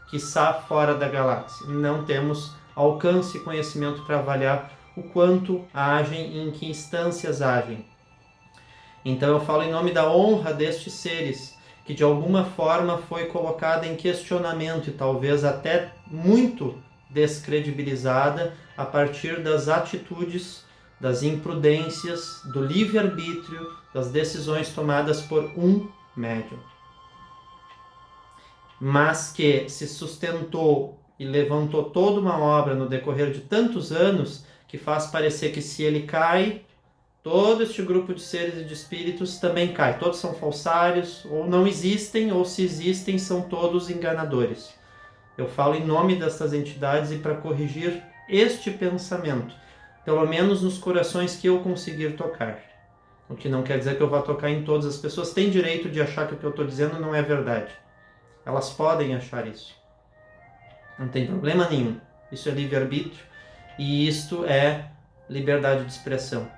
quiçá fora da galáxia. Não temos alcance e conhecimento para avaliar o quanto agem e em que instâncias agem. Então eu falo em nome da honra destes seres, que de alguma forma foi colocada em questionamento e talvez até muito descredibilizada a partir das atitudes, das imprudências, do livre-arbítrio, das decisões tomadas por um médium. Mas que se sustentou e levantou toda uma obra no decorrer de tantos anos que faz parecer que se ele cai, todo este grupo de seres e de espíritos também cai. Todos são falsários, ou não existem, ou se existem, são todos enganadores. Eu falo em nome destas entidades e para corrigir este pensamento, pelo menos nos corações que eu conseguir tocar. O que não quer dizer que eu vá tocar em todas as pessoas. Têm direito de achar que o que eu estou dizendo não é verdade. Elas podem achar isso. Não tem problema nenhum. Isso é livre-arbítrio e isto é liberdade de expressão.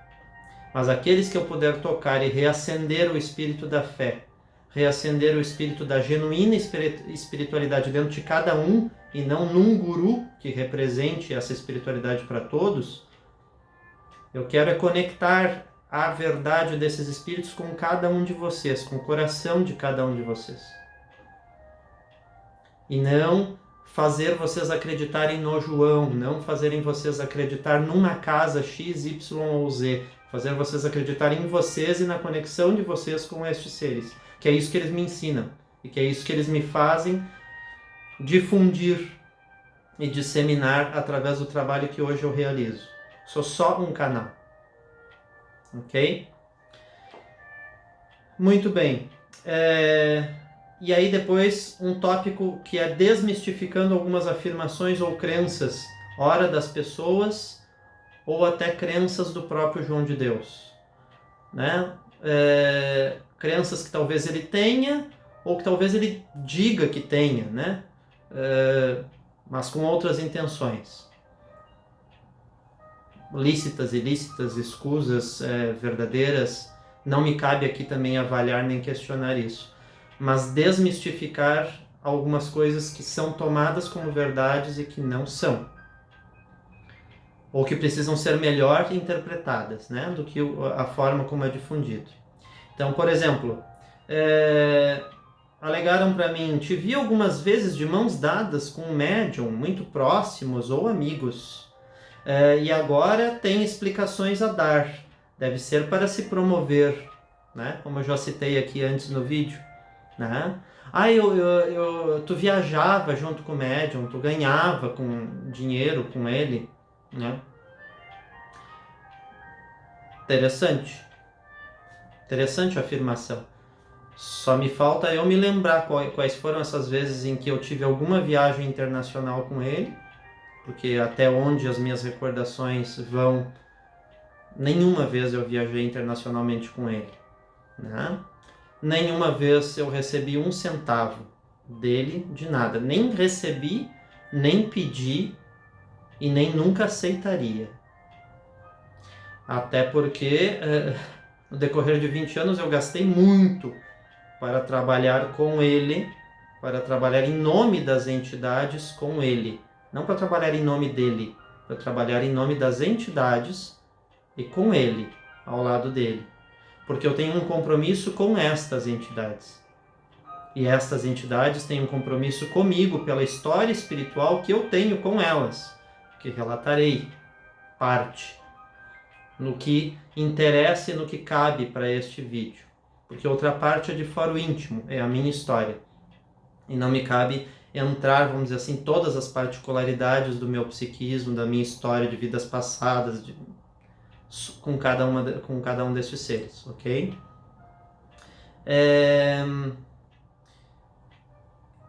Mas aqueles que eu puder tocar e reacender o espírito da fé, reacender o espírito da genuína espiritualidade dentro de cada um, e não num guru que represente essa espiritualidade para todos, eu quero é conectar a verdade desses espíritos com cada um de vocês, com o coração de cada um de vocês. E não fazer vocês acreditarem no João, não fazerem vocês acreditar numa casa X, Y ou Z, fazer vocês acreditarem em vocês e na conexão de vocês com estes seres, que é isso que eles me ensinam e que é isso que eles me fazem difundir e disseminar através do trabalho que hoje eu realizo. Sou só um canal, ok? Muito bem. E aí depois um tópico que é desmistificando algumas afirmações ou crenças, ora das pessoas ou até crenças do próprio João de Deus, né? Crenças que talvez ele tenha ou que talvez ele diga que tenha, né? Mas com outras intenções. Lícitas, ilícitas, escusas, verdadeiras, não me cabe aqui também avaliar nem questionar isso, mas desmistificar algumas coisas que são tomadas como verdades e que não são, ou que precisam ser melhor interpretadas, né, do que a forma como é difundido. Então, por exemplo, alegaram para mim, te vi algumas vezes de mãos dadas com um médium, muito próximos ou amigos. E agora tem explicações a dar. Deve ser para se promover, né? Como eu já citei aqui antes no vídeo, né? Tu viajava junto com o médium, tu ganhava com dinheiro com ele, né? Interessante. Interessante a afirmação. Só me falta eu me lembrar quais foram essas vezes em que eu tive alguma viagem internacional com ele, porque até onde as minhas recordações vão, nenhuma vez eu viajei internacionalmente com ele, né? Nenhuma vez eu recebi um centavo dele de nada. Nem recebi, nem pedi e nem nunca aceitaria. Até porque no decorrer de 20 anos eu gastei muito para trabalhar com ele, para trabalhar em nome das entidades com ele. Não para trabalhar em nome dele, para trabalhar em nome das entidades e com ele, ao lado dele. Porque eu tenho um compromisso com estas entidades. E estas entidades têm um compromisso comigo pela história espiritual que eu tenho com elas, que relatarei parte, no que interessa e no que cabe para este vídeo. Porque outra parte é de fora íntimo, é a minha história. E não me cabe entrar, vamos dizer assim, todas as particularidades do meu psiquismo, da minha história de vidas passadas, com cada um desses seres, ok?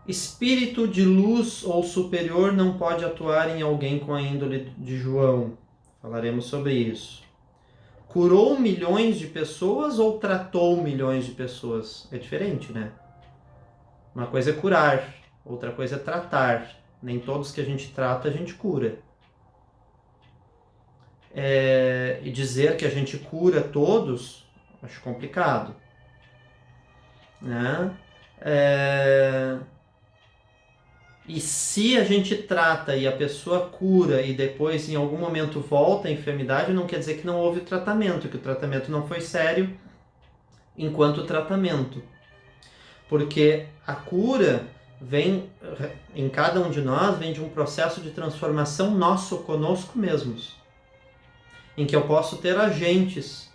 Espírito de luz ou superior não pode atuar em alguém com a índole de João. Falaremos sobre isso. Curou milhões de pessoas ou tratou milhões de pessoas? É diferente, né? Uma coisa é curar, outra coisa é tratar. Nem todos que a gente trata a gente cura. E dizer que a gente cura todos, acho complicado, né? E se a gente trata e a pessoa cura e depois em algum momento volta a enfermidade, não quer dizer que não houve tratamento, que o tratamento não foi sério enquanto tratamento. Porque a cura vem, em cada um de nós, vem de um processo de transformação nosso conosco mesmos. Em que eu posso ter agentes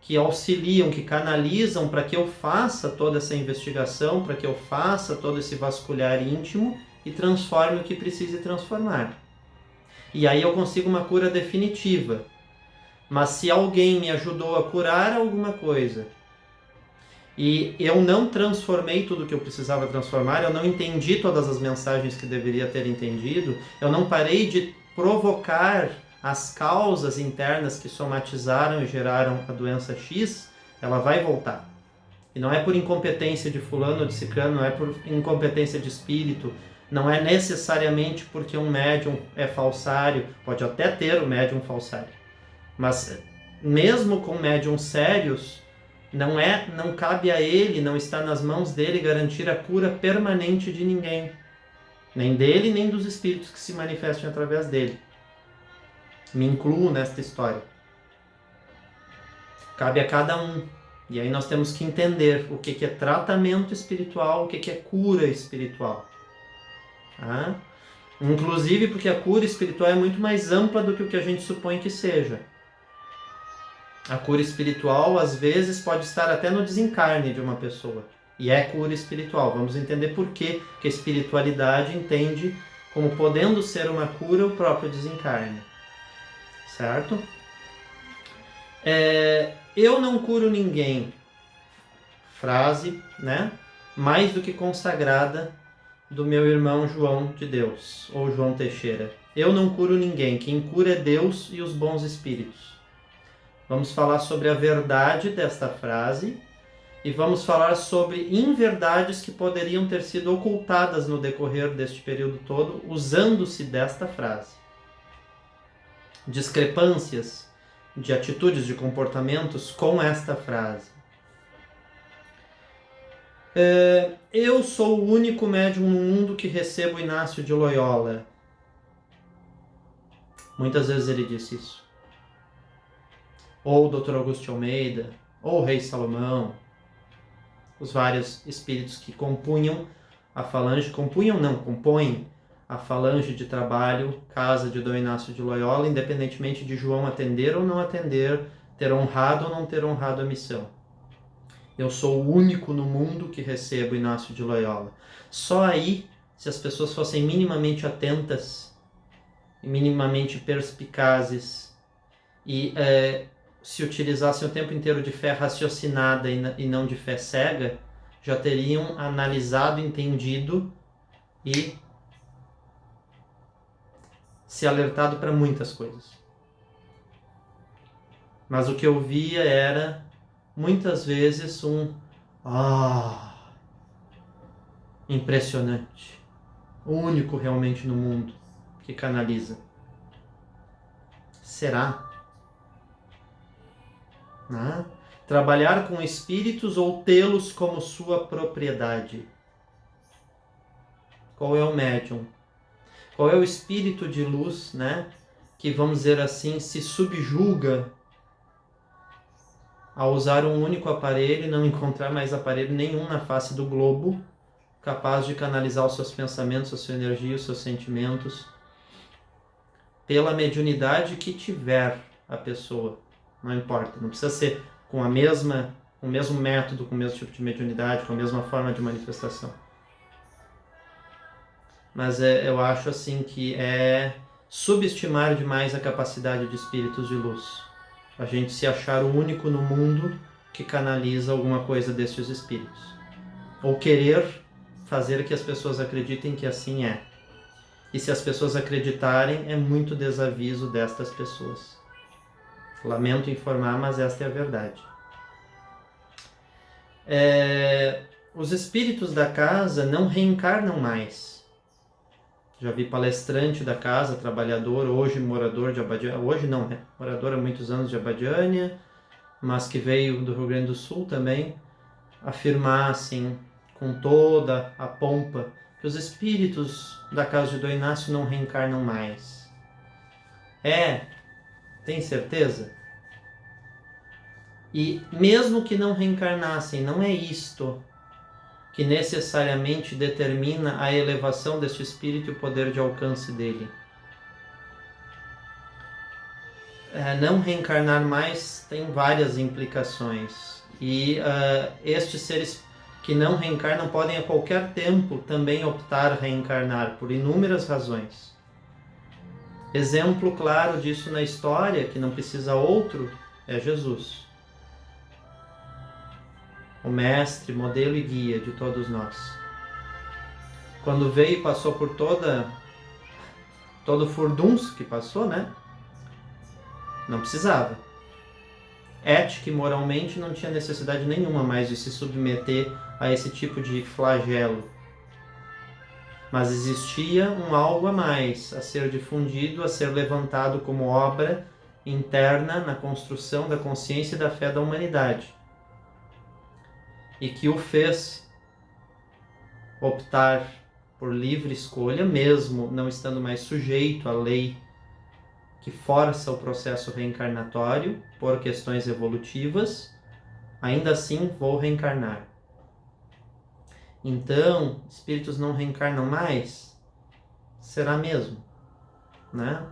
que auxiliam, que canalizam para que eu faça toda essa investigação, para que eu faça todo esse vasculhar íntimo e transforme o que precise transformar. E aí eu consigo uma cura definitiva. Mas se alguém me ajudou a curar alguma coisa e eu não transformei tudo o que eu precisava transformar, eu não entendi todas as mensagens que deveria ter entendido, eu não parei de provocar as causas internas que somatizaram e geraram a doença X, ela vai voltar. E não é por incompetência de fulano ou de ciclano, não é por incompetência de espírito, não é necessariamente porque um médium é falsário, pode até ter o médium falsário, mas mesmo com médiums sérios, não cabe a ele, não está nas mãos dele garantir a cura permanente de ninguém, nem dele, nem dos espíritos que se manifestem através dele. Me incluo nesta história. Cabe a cada um. E aí nós temos que entender o que é tratamento espiritual, o que é cura espiritual. Tá? Inclusive porque a cura espiritual é muito mais ampla do que o que a gente supõe que seja. A cura espiritual, às vezes, pode estar até no desencarne de uma pessoa. E é cura espiritual. Vamos entender por que a espiritualidade entende como podendo ser uma cura o próprio desencarne. Certo? Eu não curo ninguém. frase, né, mais do que consagrada, do meu irmão João de Deus, ou João Teixeira. Eu não curo ninguém, quem cura é Deus e os bons espíritos. Vamos falar sobre a verdade desta frase e vamos falar sobre inverdades que poderiam ter sido ocultadas no decorrer deste período todo, usando-se desta frase. Discrepâncias de atitudes, de comportamentos com esta frase. Eu sou o único médium no mundo que recebo Inácio de Loyola. Muitas vezes ele disse isso. Ou o Dr. Augusto de Almeida, ou o Rei Salomão, os vários espíritos que compunham a falange, compõem a falange de trabalho, casa de Dom Inácio de Loyola, independentemente de João atender ou não atender, ter honrado ou não ter honrado a missão. Eu sou o único no mundo que recebo Inácio de Loyola. Só aí, se as pessoas fossem minimamente atentas, minimamente perspicazes e se utilizassem o tempo inteiro de fé raciocinada e não de fé cega, já teriam analisado, entendido e se alertado para muitas coisas. Mas o que eu via era, muitas vezes, impressionante. O único realmente no mundo que canaliza. Será? Trabalhar com espíritos ou tê-los como sua propriedade? Qual é o médium? Qual é o espírito de luz, né, que, vamos dizer assim, se subjuga a usar um único aparelho e não encontrar mais aparelho nenhum na face do globo capaz de canalizar os seus pensamentos, a sua energia, os seus sentimentos pela mediunidade que tiver a pessoa. Não importa, não precisa ser com o mesmo método, com o mesmo tipo de mediunidade, com a mesma forma de manifestação. Mas eu acho assim que é subestimar demais a capacidade de espíritos de luz. A gente se achar o único no mundo que canaliza alguma coisa destes espíritos. Ou querer fazer que as pessoas acreditem que assim é. E se as pessoas acreditarem, é muito desaviso destas pessoas. Lamento informar, mas esta é a verdade. Os espíritos da casa não reencarnam mais. Já vi palestrante da casa, trabalhador, hoje morador de Abadiânia, hoje não, né? Morador há muitos anos de Abadiânia, mas que veio do Rio Grande do Sul também, afirmar assim, com toda a pompa, que os espíritos da casa de Dom Inácio não reencarnam mais. Tem certeza? E mesmo que não reencarnassem, não é isto que necessariamente determina a elevação deste espírito e o poder de alcance dele. Não reencarnar mais tem várias implicações. E estes seres que não reencarnam podem a qualquer tempo também optar a reencarnar, por inúmeras razões. Exemplo claro disso na história, que não precisa outro, é Jesus. O mestre, modelo e guia de todos nós. Quando veio e passou por todo o furdunço que passou, né? Não precisava. Ética e moralmente não tinha necessidade nenhuma mais de se submeter a esse tipo de flagelo. Mas existia um algo a mais a ser difundido, a ser levantado como obra interna na construção da consciência e da fé da humanidade. E que o fez optar por livre escolha, mesmo não estando mais sujeito à lei que força o processo reencarnatório por questões evolutivas, ainda assim vou reencarnar. Então, espíritos não reencarnam mais? Será mesmo? Né?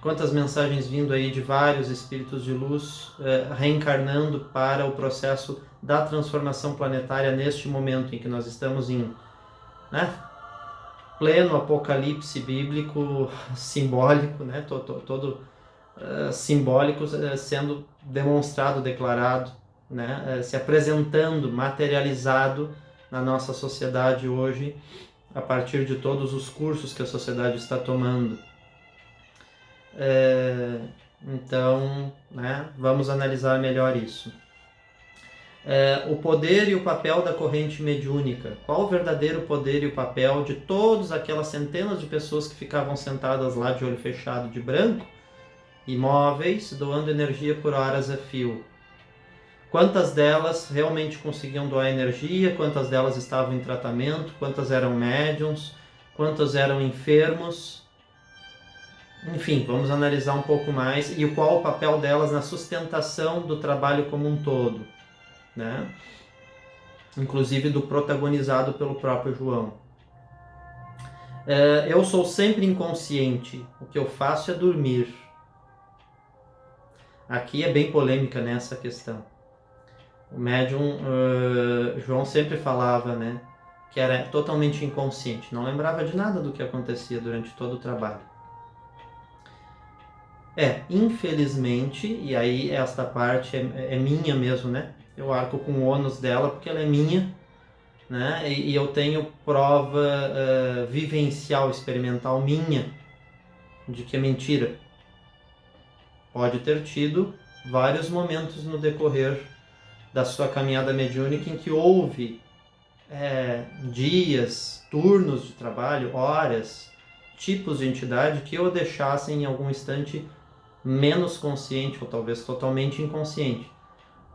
Quantas mensagens vindo aí de vários espíritos de luz reencarnando para o processo da transformação planetária neste momento em que nós estamos em pleno apocalipse bíblico simbólico, né? todo simbólico sendo demonstrado, declarado, né, se apresentando, materializado na nossa sociedade hoje, a partir de todos os cursos que a sociedade está tomando. Então, né, vamos analisar melhor isso. O poder e o papel da corrente mediúnica. Qual o verdadeiro poder e o papel de todas aquelas centenas de pessoas que ficavam sentadas lá de olho fechado de branco, imóveis, doando energia por horas a fio? Quantas delas realmente conseguiam doar energia? Quantas delas estavam em tratamento? Quantas eram médiums? Quantas eram enfermos? Enfim, vamos analisar um pouco mais e qual o papel delas na sustentação do trabalho como um todo, né? Inclusive do protagonizado pelo próprio João. Eu sou sempre inconsciente, o que eu faço é dormir. Aqui é bem polêmica nessa questão. O médium João sempre falava, né, que era totalmente inconsciente, não lembrava de nada do que acontecia durante todo o trabalho. Infelizmente, e aí esta parte é minha mesmo, né? Eu arco com o ônus dela porque ela é minha, né? E eu tenho prova vivencial, experimental minha de que é mentira. Pode ter tido vários momentos no decorrer da sua caminhada mediúnica em que houve dias, turnos de trabalho, horas, tipos de entidade que o deixassem em algum instante menos consciente ou talvez totalmente inconsciente.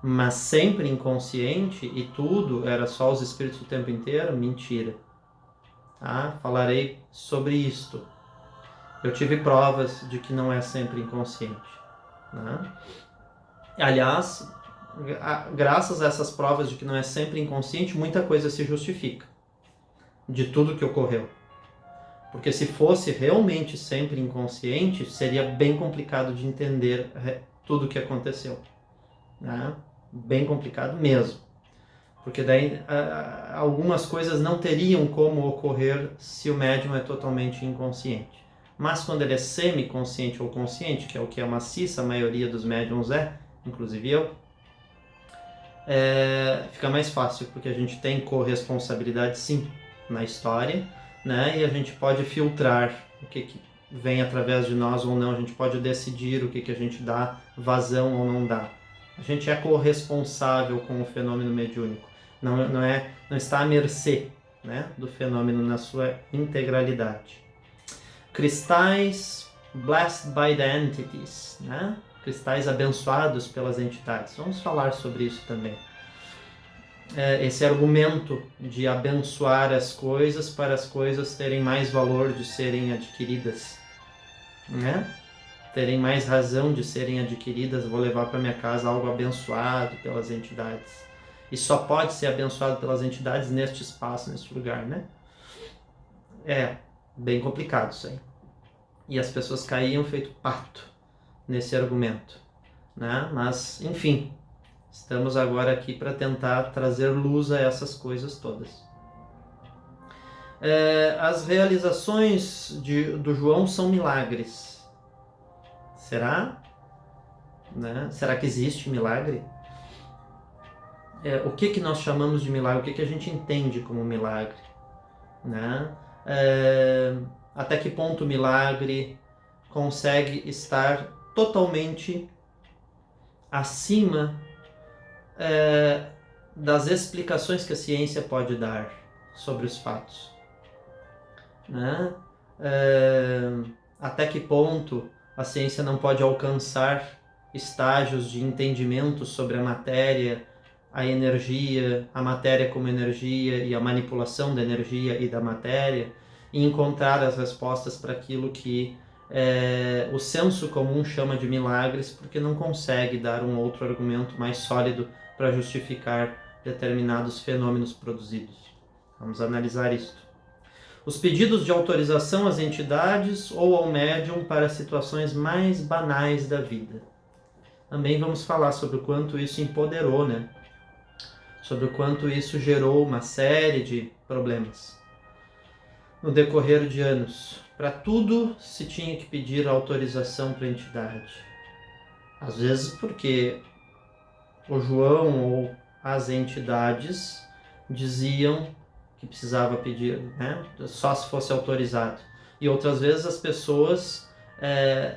Mas sempre inconsciente e tudo era só os espíritos o tempo inteiro? Mentira. Falarei sobre isto. Eu tive provas de que não é sempre inconsciente, né? Aliás, graças a essas provas de que não é sempre inconsciente, muita coisa se justifica de tudo que ocorreu. Porque se fosse realmente sempre inconsciente, seria bem complicado de entender tudo o que aconteceu, né? Bem complicado mesmo. Porque daí algumas coisas não teriam como ocorrer se o médium é totalmente inconsciente. Mas quando ele é semiconsciente ou consciente, que é o que a maciça maioria dos médiums inclusive eu, fica mais fácil, porque a gente tem corresponsabilidade sim na história, né? E a gente pode filtrar o que vem através de nós ou não, a gente pode decidir o que a gente dá vazão ou não dá. A gente é corresponsável com o fenômeno mediúnico, não está à mercê, né, do fenômeno na sua integralidade. Cristais blessed by the entities, né? Cristais abençoados pelas entidades. Vamos falar sobre isso também. Esse argumento de abençoar as coisas para as coisas terem mais valor de serem adquiridas, né? Terem mais razão de serem adquiridas. Vou levar para minha casa algo abençoado pelas entidades. E só pode ser abençoado pelas entidades neste espaço, neste lugar, né? Bem complicado isso aí. E as pessoas caíam feito pato nesse argumento, né? Mas, enfim, estamos agora aqui para tentar trazer luz a essas coisas todas. As realizações do João são milagres. Será? Né? Será que existe milagre? O que nós chamamos de milagre? O que a gente entende como milagre? Né? Até que ponto o milagre consegue estar totalmente acima das explicações que a ciência pode dar sobre os fatos, né? Até que ponto a ciência não pode alcançar estágios de entendimento sobre a matéria, a energia, a matéria como energia e a manipulação da energia e da matéria, e encontrar as respostas para aquilo que o senso comum chama de milagres, porque não consegue dar um outro argumento mais sólido para justificar determinados fenômenos produzidos. Vamos analisar isto. Os pedidos de autorização às entidades ou ao médium para situações mais banais da vida. Também vamos falar sobre o quanto isso empoderou, né? Sobre o quanto isso gerou uma série de problemas no decorrer de anos. Para tudo se tinha que pedir autorização para a entidade. Às vezes porque o João ou as entidades diziam que precisava pedir, né? Só se fosse autorizado. E outras vezes as pessoas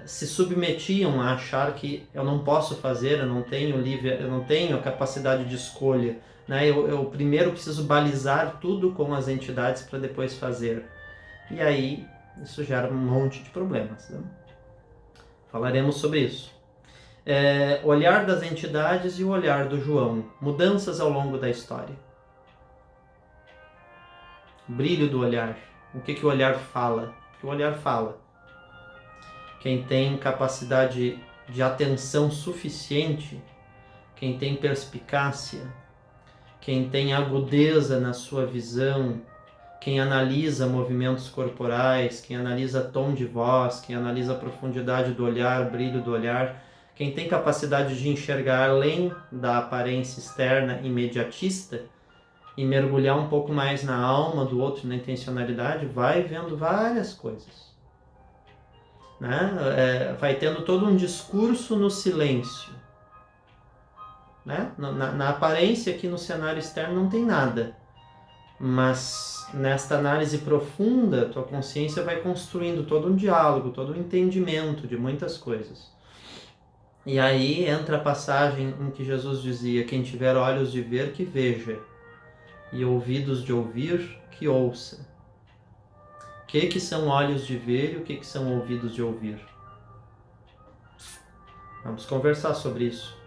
se submetiam a achar que eu não posso fazer, eu não tenho a capacidade de escolha, né? Eu primeiro preciso balizar tudo com as entidades para depois fazer. E aí isso gera um monte de problemas, né? Falaremos sobre isso. O olhar das entidades e o olhar do João. Mudanças ao longo da história. O brilho do olhar. O que o olhar fala? O que o olhar fala? Quem tem capacidade de atenção suficiente, quem tem perspicácia, quem tem agudeza na sua visão, quem analisa movimentos corporais, quem analisa tom de voz, quem analisa a profundidade do olhar, brilho do olhar, quem tem capacidade de enxergar além da aparência externa imediatista e mergulhar um pouco mais na alma do outro, na intencionalidade, vai vendo várias coisas, né? Vai tendo todo um discurso no silêncio, né? Na aparência, aqui no cenário externo não tem nada, mas nesta análise profunda, tua consciência vai construindo todo um diálogo, todo um entendimento de muitas coisas. E aí entra a passagem em que Jesus dizia: quem tiver olhos de ver, que veja, e ouvidos de ouvir, que ouça. O que são olhos de ver e o que são ouvidos de ouvir? Vamos conversar sobre isso.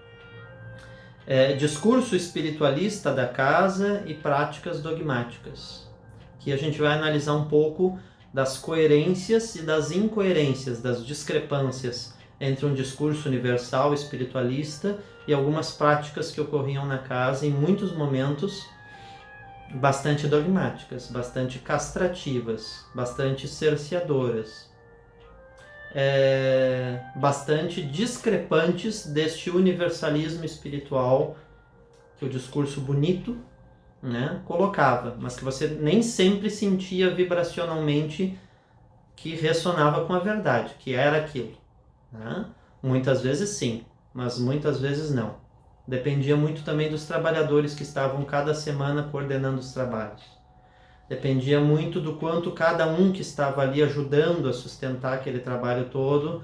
Discurso espiritualista da casa e práticas dogmáticas. Que a gente vai analisar um pouco das coerências e das incoerências, das discrepâncias entre um discurso universal espiritualista e algumas práticas que ocorriam na casa em muitos momentos bastante dogmáticas, bastante castrativas, bastante cerceadoras, bastante discrepantes deste universalismo espiritual que o discurso bonito, né, colocava, mas que você nem sempre sentia vibracionalmente que ressonava com a verdade, que era aquilo, né? Muitas vezes sim, mas muitas vezes não. Dependia muito também dos trabalhadores que estavam cada semana coordenando os trabalhos. Dependia muito do quanto cada um que estava ali ajudando a sustentar aquele trabalho todo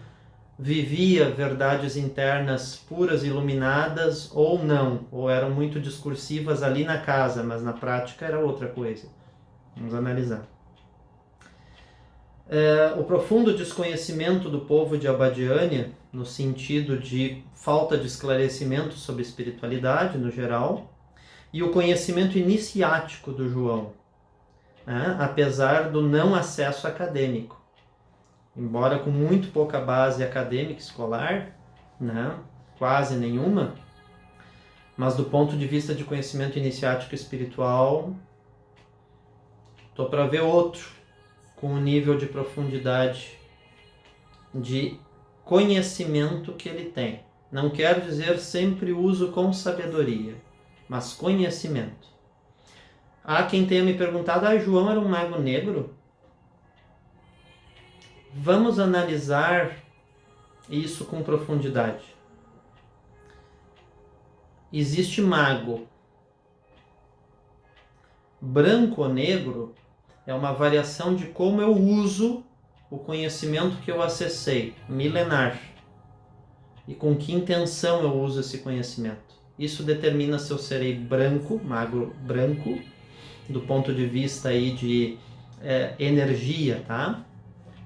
vivia verdades internas puras, iluminadas ou não, ou eram muito discursivas ali na casa, mas na prática era outra coisa. Vamos analisar. O profundo desconhecimento do povo de Abadiânia, no sentido de falta de esclarecimento sobre espiritualidade no geral, e o conhecimento iniciático do João, né? Apesar do não acesso acadêmico. Embora com muito pouca base acadêmica escolar, né? Quase nenhuma, mas do ponto de vista de conhecimento iniciático espiritual, estou para ver outro com o nível de profundidade de conhecimento que ele tem. Não quero dizer sempre uso com sabedoria, mas conhecimento. Há quem tenha me perguntado: João era um mago negro? Vamos analisar isso com profundidade. Existe mago. Branco ou negro é uma variação de como eu uso o conhecimento que eu acessei, milenar. E com que intenção eu uso esse conhecimento. Isso determina se eu serei branco, mago branco, do ponto de vista aí de energia, tá?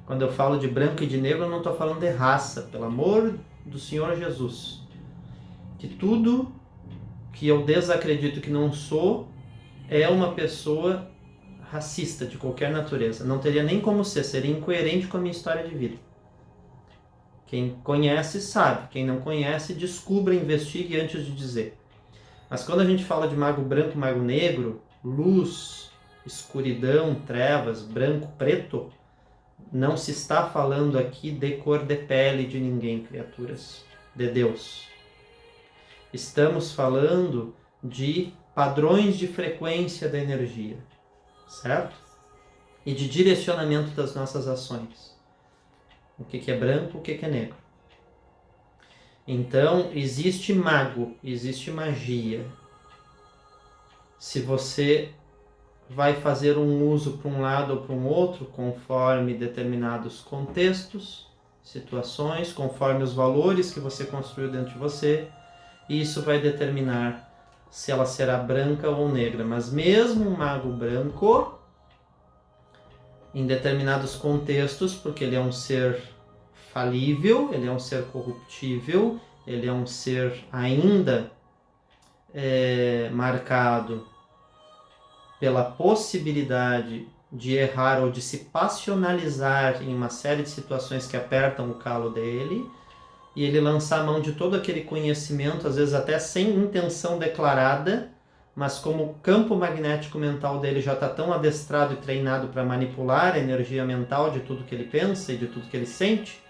Quando eu falo de branco e de negro, eu não estou falando de raça, pelo amor do Senhor Jesus. Que tudo que eu desacredito que não sou é uma pessoa racista de qualquer natureza. Não teria nem como ser, seria incoerente com a minha história de vida. Quem conhece sabe, quem não conhece descubra, investigue antes de dizer. Mas quando a gente fala de mago branco, mago negro, luz, escuridão, trevas, branco, preto, não se está falando aqui de cor de pele de ninguém, criaturas de Deus. Estamos falando de padrões de frequência da energia, certo? E de direcionamento das nossas ações. O que é branco, o que é negro. Então, existe mago, existe magia. Se você vai fazer um uso para um lado ou para um outro, conforme determinados contextos, situações, conforme os valores que você construiu dentro de você, e isso vai determinar se ela será branca ou negra. Mas mesmo um mago branco, em determinados contextos, porque ele é um ser falível, ele é um ser corruptível, ele é um ser ainda marcado pela possibilidade de errar ou de se passionalizar em uma série de situações que apertam o calo dele, e ele lançar a mão de todo aquele conhecimento, às vezes até sem intenção declarada, mas como o campo magnético mental dele já está tão adestrado e treinado para manipular a energia mental de tudo que ele pensa e de tudo que ele sente,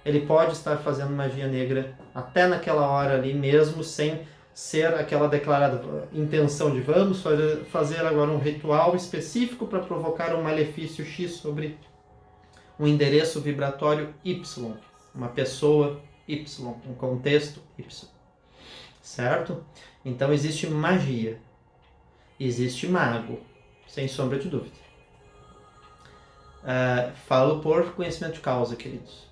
ele pode estar fazendo magia negra até naquela hora ali, mesmo sem ser aquela declarada intenção de vamos fazer agora um ritual específico para provocar um malefício X sobre um endereço vibratório Y, uma pessoa Y, um contexto Y, certo? Então existe magia, existe mago, sem sombra de dúvida. Falo por conhecimento de causa, queridos.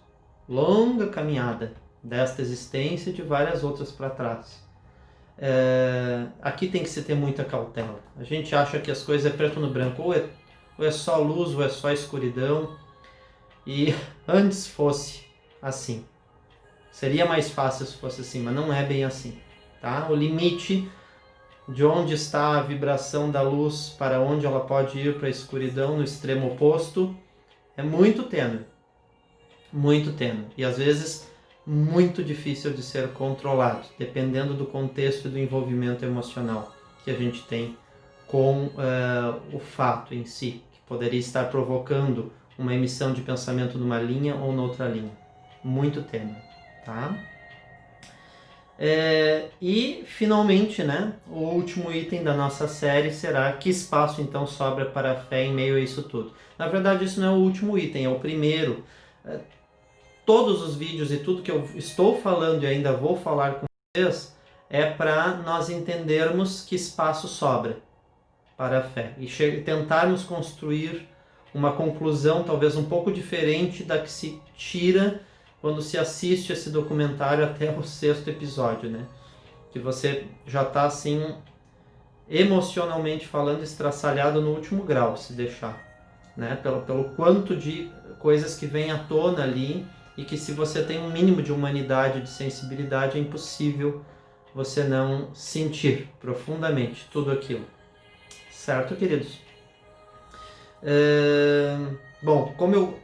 Longa caminhada desta existência e de várias outras para trás. Aqui tem que se ter muita cautela. A gente acha que as coisas é preto no branco, ou é só luz, ou é só escuridão. E antes fosse assim. Seria mais fácil se fosse assim, mas não é bem assim. Tá? O limite de onde está a vibração da luz para onde ela pode ir para a escuridão no extremo oposto é muito tênue. Muito tênue. E às vezes muito difícil de ser controlado, dependendo do contexto e do envolvimento emocional que a gente tem com o fato em si, que poderia estar provocando uma emissão de pensamento numa linha ou noutra linha. Muito tênue, tá? E finalmente, né, o último item da nossa série será: que espaço então sobra para a fé em meio a isso tudo? Na verdade, isso não é o último item, é o primeiro. Todos os vídeos e tudo que eu estou falando e ainda vou falar com vocês é para nós entendermos que espaço sobra para a fé e tentarmos construir uma conclusão talvez um pouco diferente da que se tira quando se assiste esse documentário até o 6º episódio, né? Que você já está assim, emocionalmente falando, estraçalhado no último grau, se deixar, né? Pelo quanto de coisas que vem à tona ali, e que se você tem um mínimo de humanidade, de sensibilidade, é impossível você não sentir profundamente tudo aquilo. Certo, queridos? Bom, como eu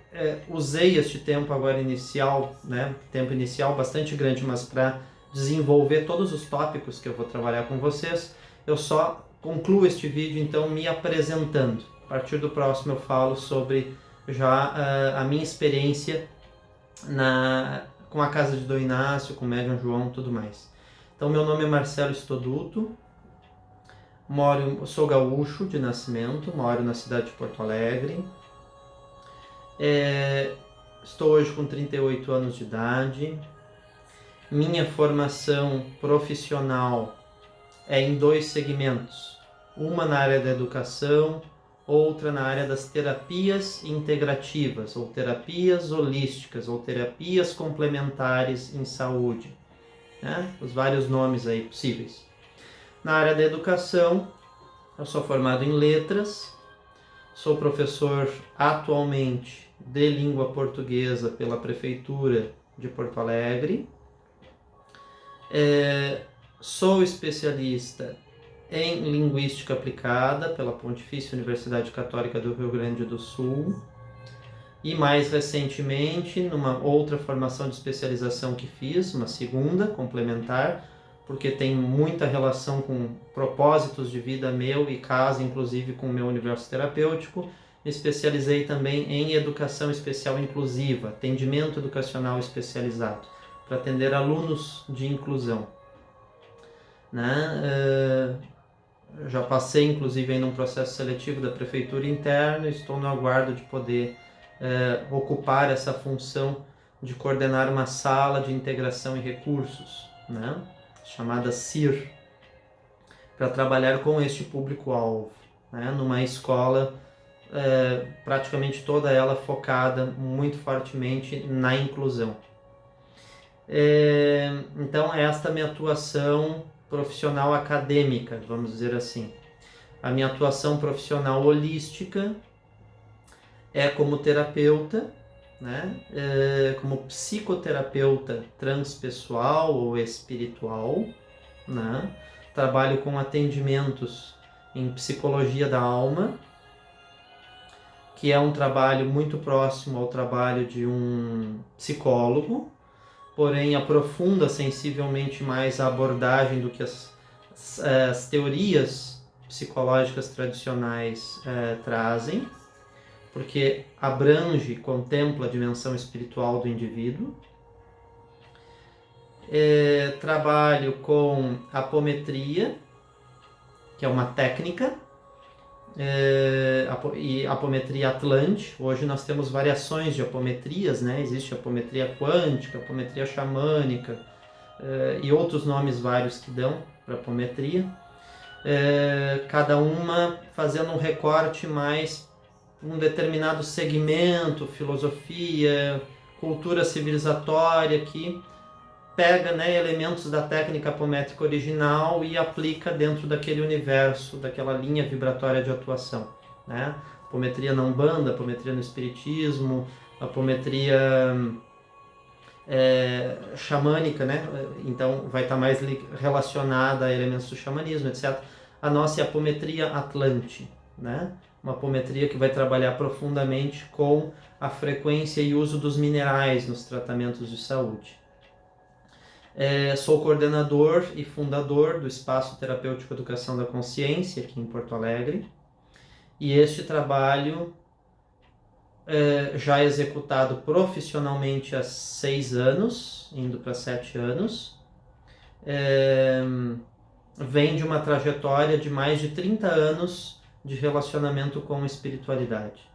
usei este tempo agora inicial, né, tempo inicial bastante grande, mas para desenvolver todos os tópicos que eu vou trabalhar com vocês, eu só concluo este vídeo então me apresentando. A partir do próximo eu falo sobre já a minha experiência com a casa de Dom Inácio, com o Médium João e tudo mais. Então, meu nome é Marcelo Stoduto, sou gaúcho de nascimento, moro na cidade de Porto Alegre. Estou hoje com 38 anos de idade. Minha formação profissional é em 2 segmentos, uma na área da educação, outra na área das terapias integrativas, ou terapias holísticas, ou terapias complementares em saúde, né? Os vários nomes aí possíveis. Na área da educação, eu sou formado em letras, sou professor atualmente de língua portuguesa pela Prefeitura de Porto Alegre, sou especialista em Linguística Aplicada pela Pontifícia Universidade Católica do Rio Grande do Sul, e mais recentemente numa outra formação de especialização que fiz, uma segunda, complementar, porque tem muita relação com propósitos de vida meu e casa, inclusive com o meu universo terapêutico. Me especializei também em Educação Especial Inclusiva, atendimento educacional especializado, para atender alunos de inclusão, né? Já passei, inclusive, em um processo seletivo da prefeitura interna, estou no aguardo de poder ocupar essa função de coordenar uma sala de integração e recursos, né, chamada CIR, para trabalhar com este público-alvo, né, numa escola praticamente toda ela focada muito fortemente na inclusão. Então, esta é a minha atuação profissional acadêmica, vamos dizer assim. A minha atuação profissional holística é como terapeuta, né? Como psicoterapeuta transpessoal ou espiritual, né? Trabalho com atendimentos em psicologia da alma, que é um trabalho muito próximo ao trabalho de um psicólogo, porém aprofunda sensivelmente mais a abordagem do que as teorias psicológicas tradicionais trazem, porque abrange, contempla a dimensão espiritual do indivíduo. Trabalho com apometria, que é uma técnica, e apometria atlante. Hoje nós temos variações de apometrias, né? Existe apometria quântica, apometria xamânica e outros nomes vários que dão para apometria. Cada uma fazendo um recorte mais um determinado segmento, filosofia, cultura civilizatória que pega, né, elementos da técnica apométrica original e aplica dentro daquele universo, daquela linha vibratória de atuação, né? Apometria na Umbanda, apometria no Espiritismo, apometria xamânica, né? Então vai estar mais relacionada a elementos do xamanismo, etc. A nossa é a apometria atlante, né? Uma apometria que vai trabalhar profundamente com a frequência e uso dos minerais nos tratamentos de saúde. Sou coordenador e fundador do Espaço Terapêutico Educação da Consciência, aqui em Porto Alegre, e este trabalho, já executado profissionalmente há 6 anos, indo para 7 anos, vem de uma trajetória de mais de 30 anos de relacionamento com a espiritualidade.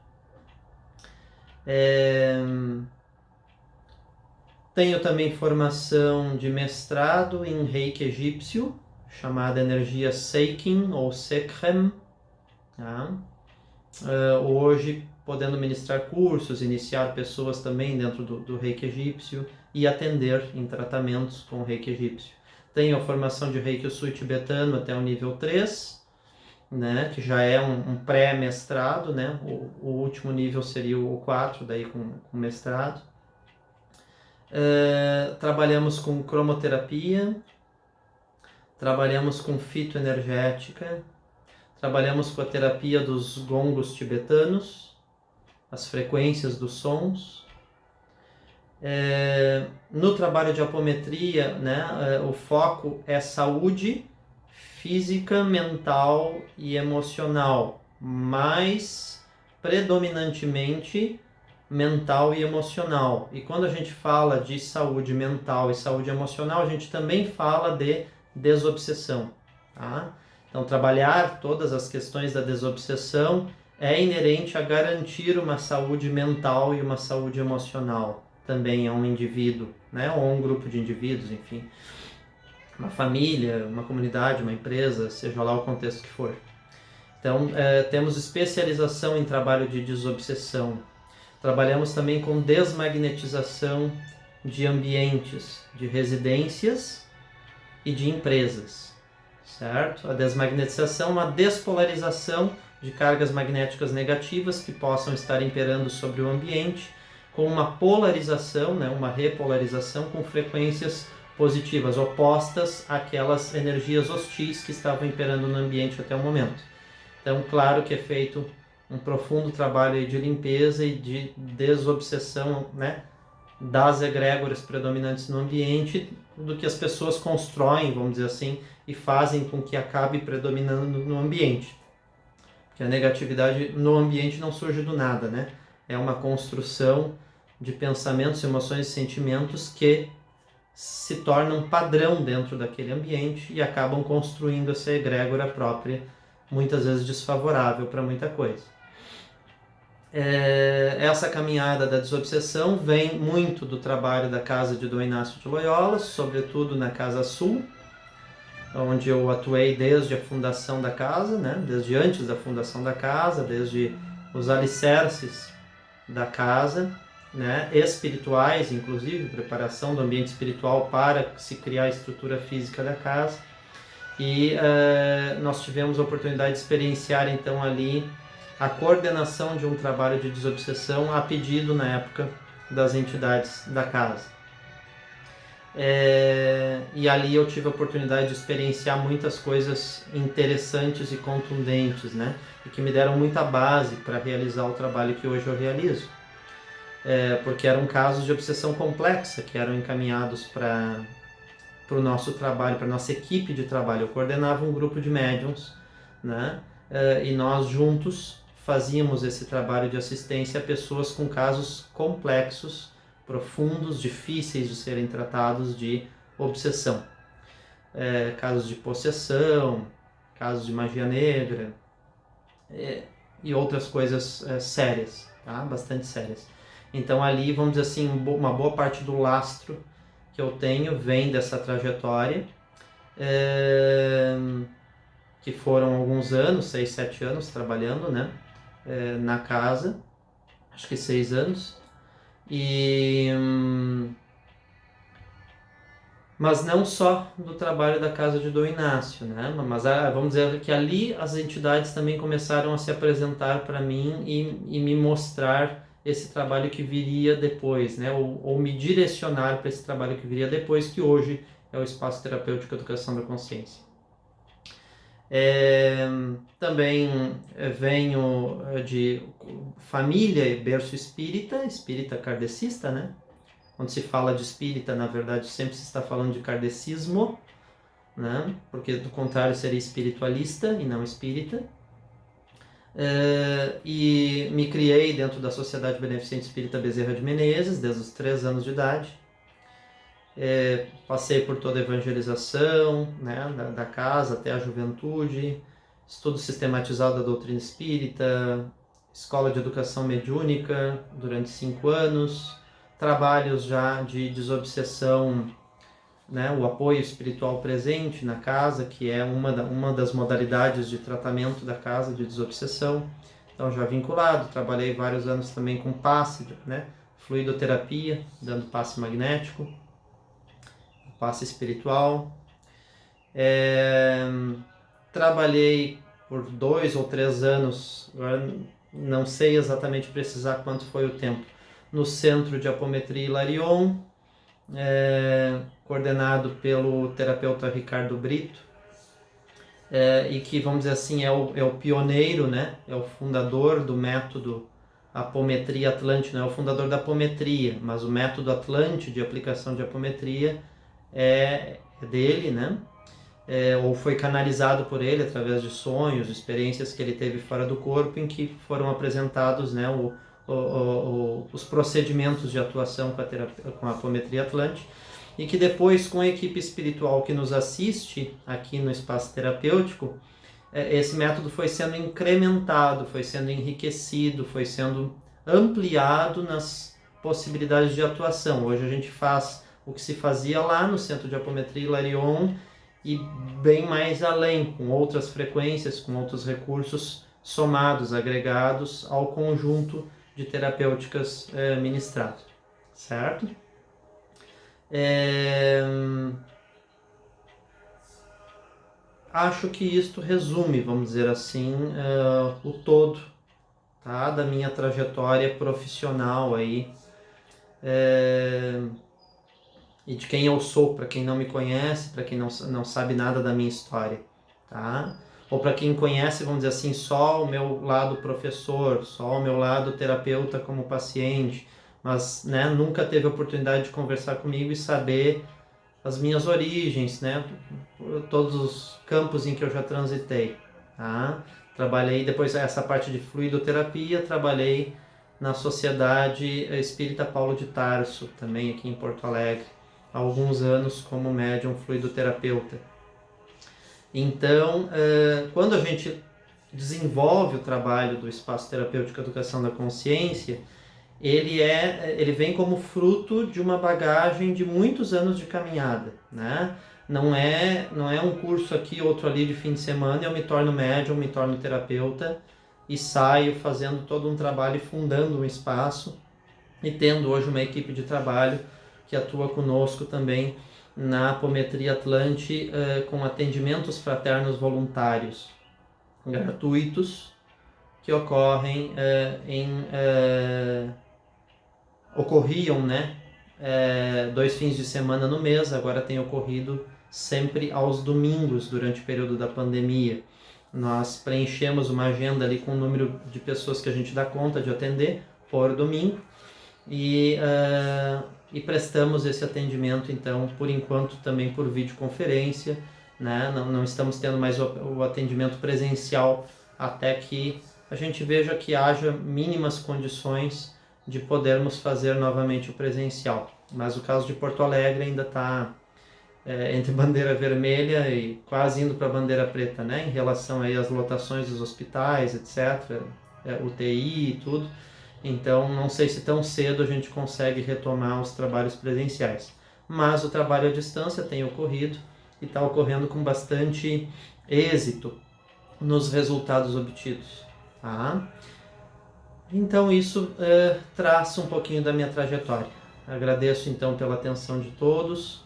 Tenho também formação de mestrado em Reiki egípcio, chamada energia Seikin ou Sekhem. Tá? Hoje, podendo ministrar cursos, iniciar pessoas também dentro do Reiki egípcio e atender em tratamentos com Reiki egípcio. Tenho a formação de Reiki Usui tibetano até o nível 3, né, que já é um pré-mestrado, né? O último nível seria o 4, daí com mestrado. Trabalhamos com cromoterapia, trabalhamos com fitoenergética, trabalhamos com a terapia dos gongos tibetanos, as frequências dos sons. No trabalho de apometria, né, o foco é saúde física, mental e emocional, mas predominantemente mental e emocional. E quando a gente fala de saúde mental e saúde emocional, a gente também fala de desobsessão, tá? Então, trabalhar todas as questões da desobsessão é inerente a garantir uma saúde mental e uma saúde emocional também a um indivíduo, né? Ou a um grupo de indivíduos, enfim. Uma família, uma comunidade, uma empresa, seja lá o contexto que for. Então, temos especialização em trabalho de desobsessão. Trabalhamos também com desmagnetização de ambientes, de residências e de empresas, certo? A desmagnetização é uma despolarização de cargas magnéticas negativas que possam estar imperando sobre o ambiente, com uma polarização, né, uma repolarização com frequências positivas, opostas àquelas energias hostis que estavam imperando no ambiente até o momento. Então, claro que é feito um profundo trabalho de limpeza e de desobsessão, né, das egrégoras predominantes no ambiente, do que as pessoas constroem, vamos dizer assim, e fazem com que acabe predominando no ambiente. Porque a negatividade no ambiente não surge do nada, né? É uma construção de pensamentos, emoções e sentimentos que se tornam padrão dentro daquele ambiente e acabam construindo essa egrégora própria, muitas vezes desfavorável para muita coisa. Essa caminhada da desobsessão vem muito do trabalho da casa de Dom Inácio de Loyola, sobretudo na Casa Sul, onde eu atuei desde a fundação da casa, né? Desde antes da fundação da casa, desde os alicerces da casa, né? Espirituais, inclusive, preparação do ambiente espiritual para se criar a estrutura física da casa. E nós tivemos a oportunidade de experienciar então ali a coordenação de um trabalho de desobsessão a pedido na época das entidades da casa. E ali eu tive a oportunidade de experienciar muitas coisas interessantes e contundentes, né? E que me deram muita base para realizar o trabalho que hoje eu realizo. Porque eram casos de obsessão complexa que eram encaminhados para o nosso trabalho, para a nossa equipe de trabalho. Eu coordenava um grupo de médiums, né? E nós juntos fazíamos esse trabalho de assistência a pessoas com casos complexos, profundos, difíceis de serem tratados de obsessão. Casos de possessão, casos de magia negra e outras coisas sérias, tá? Bastante sérias. Então ali, vamos dizer assim, uma boa parte do lastro que eu tenho vem dessa trajetória, que foram alguns anos, 6, 7 anos trabalhando, né? Na casa, acho que 6 anos, mas não só do trabalho da casa de Dom Inácio, né? Mas vamos dizer que ali as entidades também começaram a se apresentar para mim e me mostrar esse trabalho que viria depois, né? Ou me direcionar para esse trabalho que viria depois, que hoje é o Espaço Terapêutico Educação da Consciência. Também venho de família e berço espírita kardecista, né? Quando se fala de espírita, na verdade, sempre se está falando de kardecismo, né? Porque do contrário seria espiritualista e não espírita. E me criei dentro da Sociedade Beneficente Espírita Bezerra de Menezes, desde os 3 anos de idade. Passei por toda a evangelização, né, da casa até a juventude, estudo sistematizado da doutrina espírita, escola de educação mediúnica durante 5 anos, trabalhos já de desobsessão, né, o apoio espiritual presente na casa, que é uma das modalidades de tratamento da casa de desobsessão. Então já vinculado, trabalhei vários anos também com passe, né, fluidoterapia, dando passe magnético, passe espiritual. Trabalhei por 2 ou 3 anos, agora não sei exatamente precisar quanto foi o tempo, no Centro de Apometria Hilarion, coordenado pelo terapeuta Ricardo Brito, e que, vamos dizer assim, é o pioneiro, né? É o fundador do método Apometria Atlante, não é o fundador da apometria, mas o método Atlante de aplicação de apometria é dele, né? Ou foi canalizado por ele através de sonhos, experiências que ele teve fora do corpo, em que foram apresentados, né, os procedimentos de atuação com a apometria Atlante, e que depois, com a equipe espiritual que nos assiste aqui no espaço terapêutico, esse método foi sendo incrementado, foi sendo enriquecido, foi sendo ampliado nas possibilidades de atuação. Hoje a gente faz o que se fazia lá no Centro de Apometria Hilarion e bem mais além, com outras frequências, com outros recursos somados, agregados ao conjunto de terapêuticas ministrado, certo? Acho que isto resume, vamos dizer assim, o todo, tá, da minha trajetória profissional aí, e de quem eu sou, para quem não me conhece, para quem não sabe nada da minha história, tá? Ou para quem conhece, vamos dizer assim, só o meu lado professor, só o meu lado terapeuta como paciente, mas, né, nunca teve a oportunidade de conversar comigo e saber as minhas origens, né, todos os campos em que eu já transitei, tá? Trabalhei depois essa parte de fluidoterapia, trabalhei na Sociedade Espírita Paulo de Tarso, também aqui em Porto Alegre, há alguns anos como médium fluidoterapeuta. Então, quando a gente desenvolve o trabalho do Espaço Terapêutico Educação da Consciência, ele vem como fruto de uma bagagem de muitos anos de caminhada, né? Não é um curso aqui, outro ali de fim de semana, eu me torno médium, me torno terapeuta e saio fazendo todo um trabalho e fundando um espaço e tendo hoje uma equipe de trabalho que atua conosco também na Apometria Atlante, com atendimentos fraternos voluntários gratuitos que ocorrem ocorriam, né, 2 fins de semana no mês, agora tem ocorrido sempre aos domingos durante o período da pandemia. Nós preenchemos uma agenda ali com o número de pessoas que a gente dá conta de atender por domingo e prestamos esse atendimento, então, por enquanto também por videoconferência, né? Não estamos tendo mais o atendimento presencial até que a gente veja que haja mínimas condições de podermos fazer novamente o presencial. Mas o caso de Porto Alegre ainda está entre bandeira vermelha e quase indo para a bandeira preta, né? Em relação aí às lotações dos hospitais, etc., UTI e tudo. Então, não sei se tão cedo a gente consegue retomar os trabalhos presenciais. Mas o trabalho à distância tem ocorrido e está ocorrendo com bastante êxito nos resultados obtidos. Tá? Então, isso traça um pouquinho da minha trajetória. Agradeço, então, pela atenção de todos.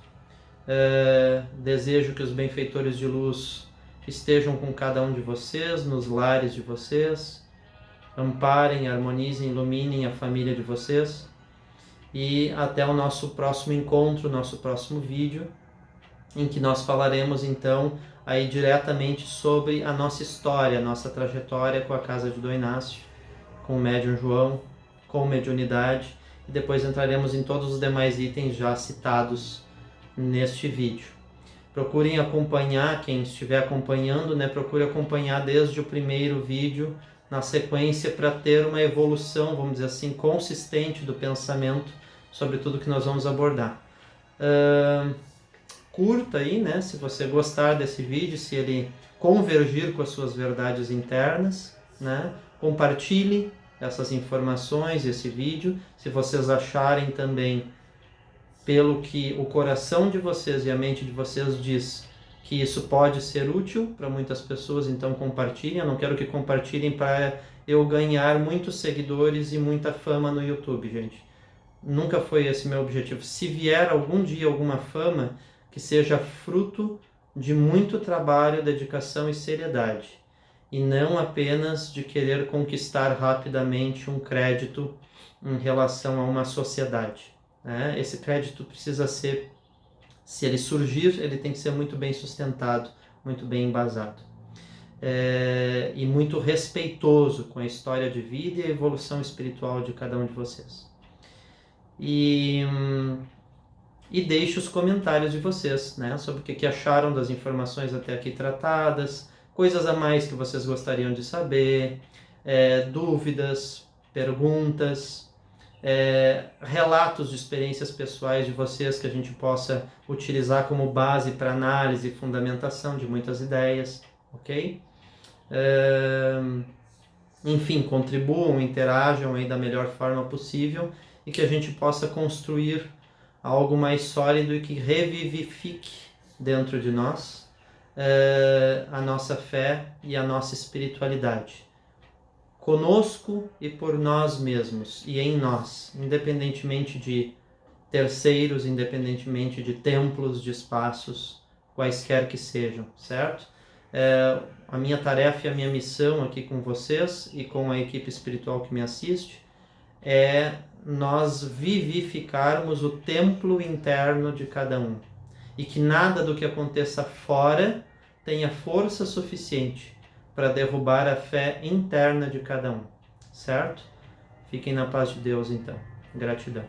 Desejo que os benfeitores de luz estejam com cada um de vocês, nos lares de vocês, amparem, harmonizem, iluminem a família de vocês. E até o nosso próximo encontro, nosso próximo vídeo, em que nós falaremos então aí diretamente sobre a nossa história, a nossa trajetória com a Casa de Dom Inácio, com o médium João, com mediunidade, e depois entraremos em todos os demais itens já citados neste vídeo. Procurem acompanhar, quem estiver acompanhando, né, procure acompanhar desde o primeiro vídeo na sequência para ter uma evolução, vamos dizer assim, consistente do pensamento sobre tudo que nós vamos abordar. Curta aí, né, se você gostar desse vídeo, se ele convergir com as suas verdades internas, né, compartilhe essas informações, esse vídeo, se vocês acharem também, pelo que o coração de vocês e a mente de vocês diz que isso pode ser útil para muitas pessoas, então compartilhem. Eu não quero que compartilhem para eu ganhar muitos seguidores e muita fama no YouTube, gente. Nunca foi esse meu objetivo. Se vier algum dia alguma fama, que seja fruto de muito trabalho, dedicação e seriedade, e não apenas de querer conquistar rapidamente um crédito em relação a uma sociedade. Esse crédito precisa ser, se ele surgir, ele tem que ser muito bem sustentado, muito bem embasado. E muito respeitoso com a história de vida e a evolução espiritual de cada um de vocês. E deixe os comentários de vocês, né, sobre o que acharam das informações até aqui tratadas, coisas a mais que vocês gostariam de saber, dúvidas, perguntas, relatos de experiências pessoais de vocês que a gente possa utilizar como base para análise e fundamentação de muitas ideias, ok? Enfim, contribuam, interajam aí da melhor forma possível e que a gente possa construir algo mais sólido e que revivifique dentro de nós a nossa fé e a nossa espiritualidade. Conosco e por nós mesmos e em nós, independentemente de terceiros, independentemente de templos, de espaços, quaisquer que sejam, certo? A minha tarefa e a minha missão aqui com vocês e com a equipe espiritual que me assiste é nós vivificarmos o templo interno de cada um e que nada do que aconteça fora tenha força suficiente para derrubar a fé interna de cada um, certo? Fiquem na paz de Deus, então. Gratidão.